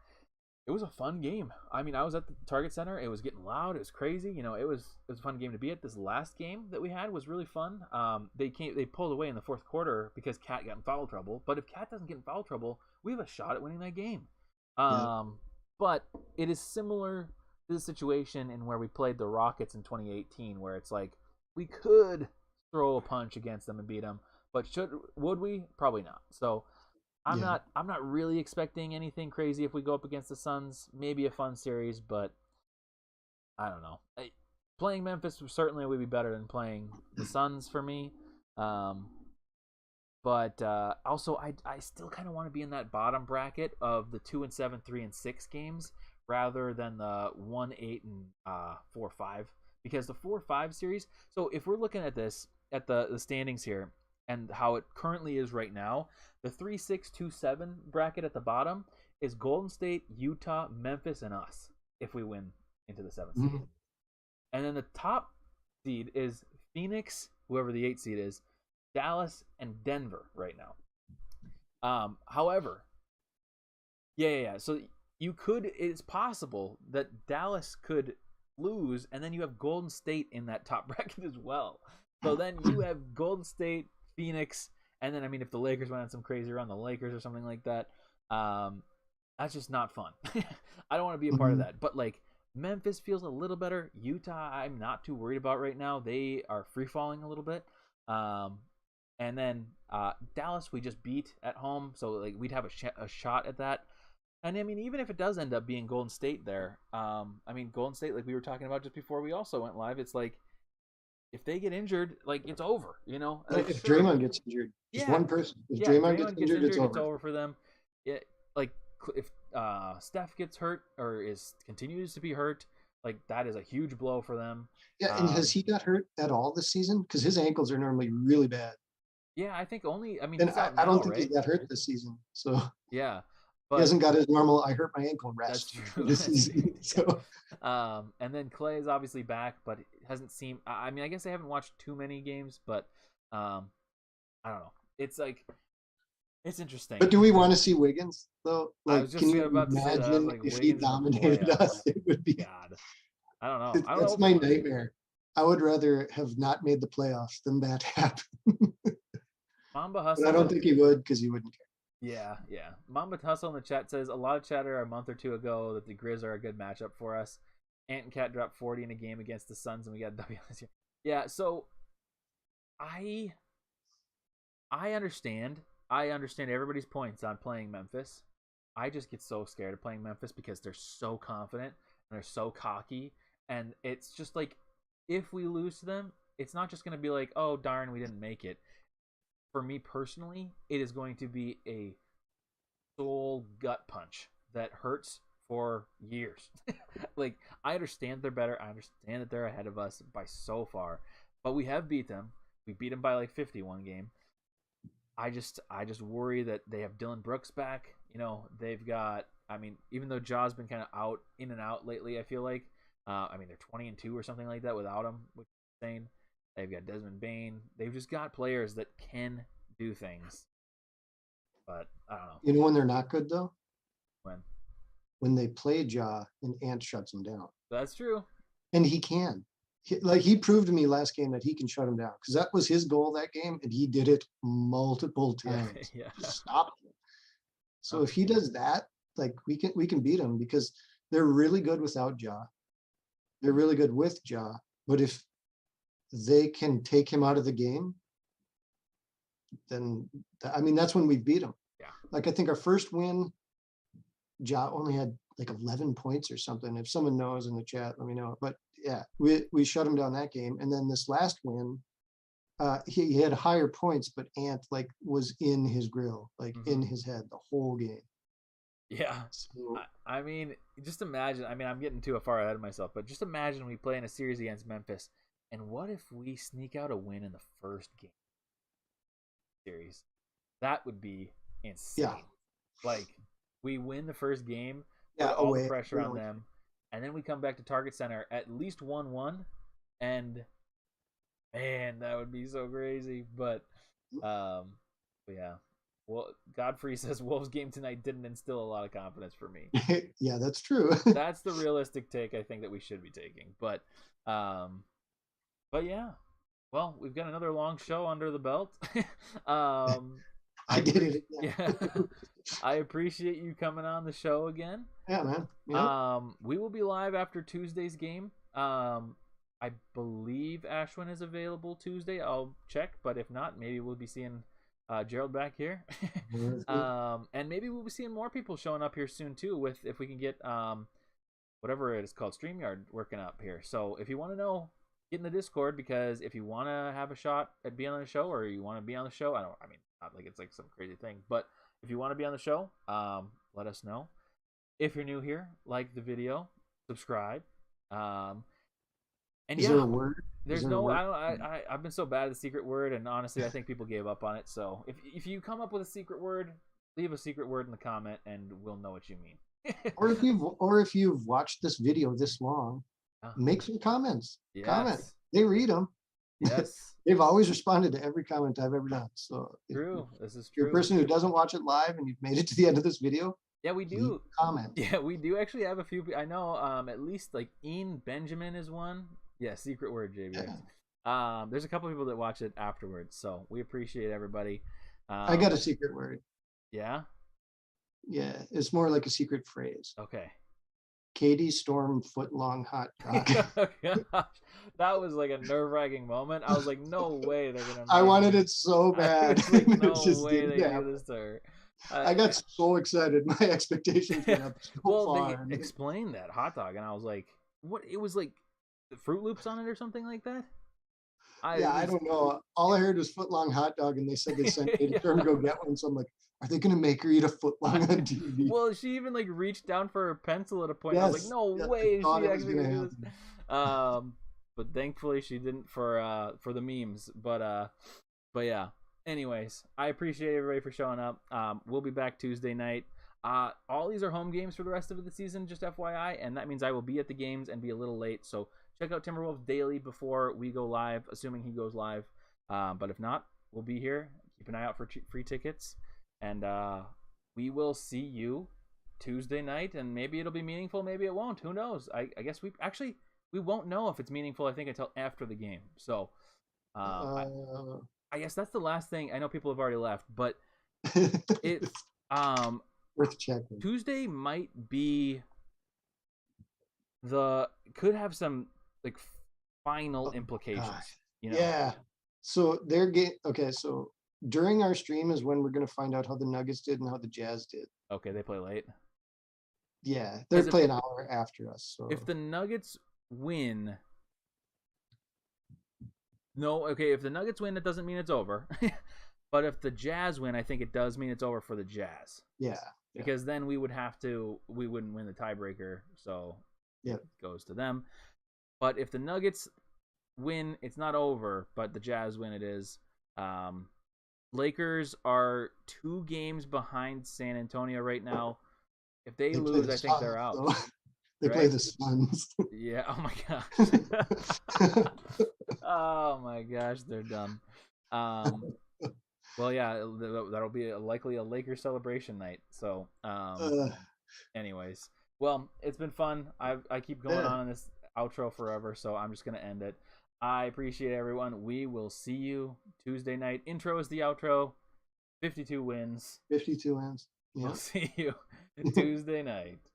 It was a fun game. I mean, I was at the Target Center. It was getting loud. It was crazy. It was a fun game to be at. This last game that we had was really fun. They pulled away in the fourth quarter because Cat got in foul trouble. But if Cat doesn't get in foul trouble, we have a shot at winning that game. But it is similar to the situation in where we played the Rockets in 2018, where it's like we could throw a punch against them and beat them, but would we? Probably not. So I'm not really expecting anything crazy if we go up against the Suns. Maybe a fun series, but I don't know. Playing Memphis certainly would be better than playing the Suns for me. But also, I still kind of want to be in that bottom bracket of the 2-7, 3-6 games rather than the 1-8 and 4-5, because the 4-5 series. So if we're looking at this at the standings here and how it currently is right now, the 3-6-2-7 bracket at the bottom is Golden State, Utah, Memphis, and us if we win into the 7th seed. And then the top seed is Phoenix, whoever the 8th seed is, Dallas, and Denver right now. However, so it's possible that Dallas could lose, and then you have Golden State in that top bracket as well. So then you have Golden State, Phoenix, and then I mean if the Lakers went on some crazy run, the Lakers or something like that, that's just not fun. I don't want to be a part of that. But like Memphis feels a little better. Utah, I'm not too worried about right now. They are free falling a little bit. And then Dallas, we just beat at home, so like we'd have a shot at that. And I mean, even if it does end up being Golden State there, I mean Golden State, like we were talking about just before we also went live, it's like if they get injured, like it's over, Like if Draymond gets injured, just one person. If Draymond gets injured, it's over for them. Like if Steph gets hurt or continues to be hurt, like that is a huge blow for them. Yeah, and has he got hurt at all this season? Because his ankles are normally really bad. Yeah, I think only. I mean, and I don't think he got hurt this season. So yeah, but he hasn't got his normal "I hurt my ankle" rest this season. So, and then Clay is obviously back, but it hasn't seemed. I mean, I guess I haven't watched too many games, but I don't know. It's like It's interesting. But do we want to see Wiggins though? I was Like, can just you about to say that. I was imagine like, if he Wiggins in the dominated playoffs. us? It would be. God, I don't know. I don't That's know. my nightmare. I would rather have not made the playoffs than that happen. Mamba But I Hustle. don't think he would because he wouldn't care. Yeah, yeah. Mamba Hustle in the chat says a lot of chatter a month or two ago that the Grizz are a good matchup for us. Ant and Cat dropped 40 in a game against the Suns, and we got a W this year. Yeah, so I I understand. I understand everybody's points on playing Memphis. I just get so scared of playing Memphis because they're so confident and they're so cocky, and it's just like if we lose to them, it's not just going to be like, oh darn, we didn't make it. For me personally, it is going to be a soul gut punch that hurts for years. Like, I understand they're better. I understand that they're ahead of us by so far, but we have beat them. We beat them by like 51 game. I just worry that they have Dylan Brooks back. They've got. I mean, even though Jaw's been kind of out in and out lately, I feel like. I mean, they're 20-2 or something like that without him, which is insane. They've got Desmond Bain. They've just got players that can do things. But I don't know You know when they're not good though? when. When they play Ja and Ant shuts him down. That's true. And he can. He proved to me last game that he can shut him down because that was his goal that game, and he did it multiple Yeah, times. yeah. Just stop him. So if Okay. he does that, like we can beat him because they're really good without Ja. They're really good with Ja. But if they can take him out of the game, then I mean that's when we beat him. Yeah. Like I think our first win, Ja only had like 11 points or something. If someone knows in the chat, let me know. But yeah, we shut him down that game. And then this last win, he had higher points, but Ant like was in his grill, like in his head the whole game. Yeah. So I mean, just imagine. I mean, I'm getting too far ahead of myself, but just imagine we play in a series against Memphis, and what if we sneak out a win in the first game series? That would be yeah, insane. Like, we win the first game, put yeah, all the away. pressure on them, and then we come back to Target Center at least 1-1, and man, that would be so crazy. Um, but yeah. Well, Godfrey says Wolves game tonight didn't instill a lot of confidence for me. Yeah, that's true. That's the realistic take I think that we should be taking. Um, but yeah. Well, we've got another long show under the belt. I I did appreciate it. Yeah, yeah. I appreciate you coming on the show again. yeah, man. Yeah. We will be live after Tuesday's game. I believe Ashwin is available Tuesday. I'll check, but if not, maybe we'll be seeing Gerald back here. And maybe we'll be seeing more people showing up here soon too. With if we can get whatever it is called StreamYard working up here. So if you want to know, get in the Discord because if you want to have a shot at being on the show or you want to be on the show, I mean, not like it's like some crazy thing, but if you want to be on the show, let us know. If you're new here, like the video, subscribe. And Is yeah, there a word? there's no. I've been so bad at the secret word, and honestly, I think people gave up on it. So if you come up with a secret word, leave a secret word in the comment, and we'll know what you mean. Or if you've watched this video this long, make some comments. Yes. Comment. They read them. Yes. They've always responded to every comment I've ever done. So True. This is you're true. a person who doesn't watch it live and you've made it to the end of this video, Yeah, we leave do. a comment. Yeah, we do actually have a few. I know. At least like Ian Benjamin is one. Yeah, secret word, JBX. Yeah. There's a couple people that watch it afterwards, so we appreciate everybody. I got a secret word. Yeah. Yeah, it's more like a secret phrase. Okay. Katie Storm footlong hot cock. Gosh, that was like a nerve-wracking moment. I was like, no way they're gonna. I wanted it so bad. Like, no just way they happen. do this to her. I got so excited. My expectations went up so well, far. they explained that hot dog, and I was like, "What?" It was like Fruit Loops on it or something like that. I don't know. All I heard was footlong hot dog, and they said they sent me to go get one. So I'm like, are they going to make her eat a footlong on TV? Well, she even like reached down for her pencil at a point. Yes, I was like, no way is she actually going to do this. But thankfully she didn't for the memes. But yeah. Anyways, I appreciate everybody for showing up. We'll be back Tuesday night. All these are home games for the rest of the season, just FYI, and that means I will be at the games and be a little late. So check out Timberwolves daily before we go live, assuming he goes live. But if not, we'll be here. Keep an eye out for free tickets. And we will see you Tuesday night, and maybe it'll be meaningful, maybe it won't. Who knows? I guess we won't know if it's meaningful. I think until after the game. So um, I, Uh, I guess that's the last thing. I know people have already left, but it it's um worth checking. Tuesday might be the could have some like final Oh God. implications. You know, Yeah. So their game. Okay. So during our stream is when we're going to find out how the Nuggets did and how the Jazz did. okay, they play late Yeah, they're because playing an hour after us. if So the Nuggets win, no, okay, if the Nuggets win, it doesn't mean it's over. But if the Jazz win, I think it does mean it's over for the Jazz yeah, yeah, because then we wouldn't win the tiebreaker, so yeah. it goes to them. But if the Nuggets win, it's not over, but the Jazz win, it is. Um, Lakers are 2 games behind San Antonio right now. If they They play lose, the I think Suns. they're out, So they play right? the Suns. Yeah. Oh my gosh. Oh my gosh, they're done. Um, well, yeah, that'll be likely a Lakers celebration night. So, uh, anyways, well, it's been fun. I keep going yeah, on in this outro forever, so I'm just gonna end it. I appreciate everyone. We will see you Tuesday night. Intro is the outro. 52 wins. 52 wins. We'll Yeah. see you Tuesday night.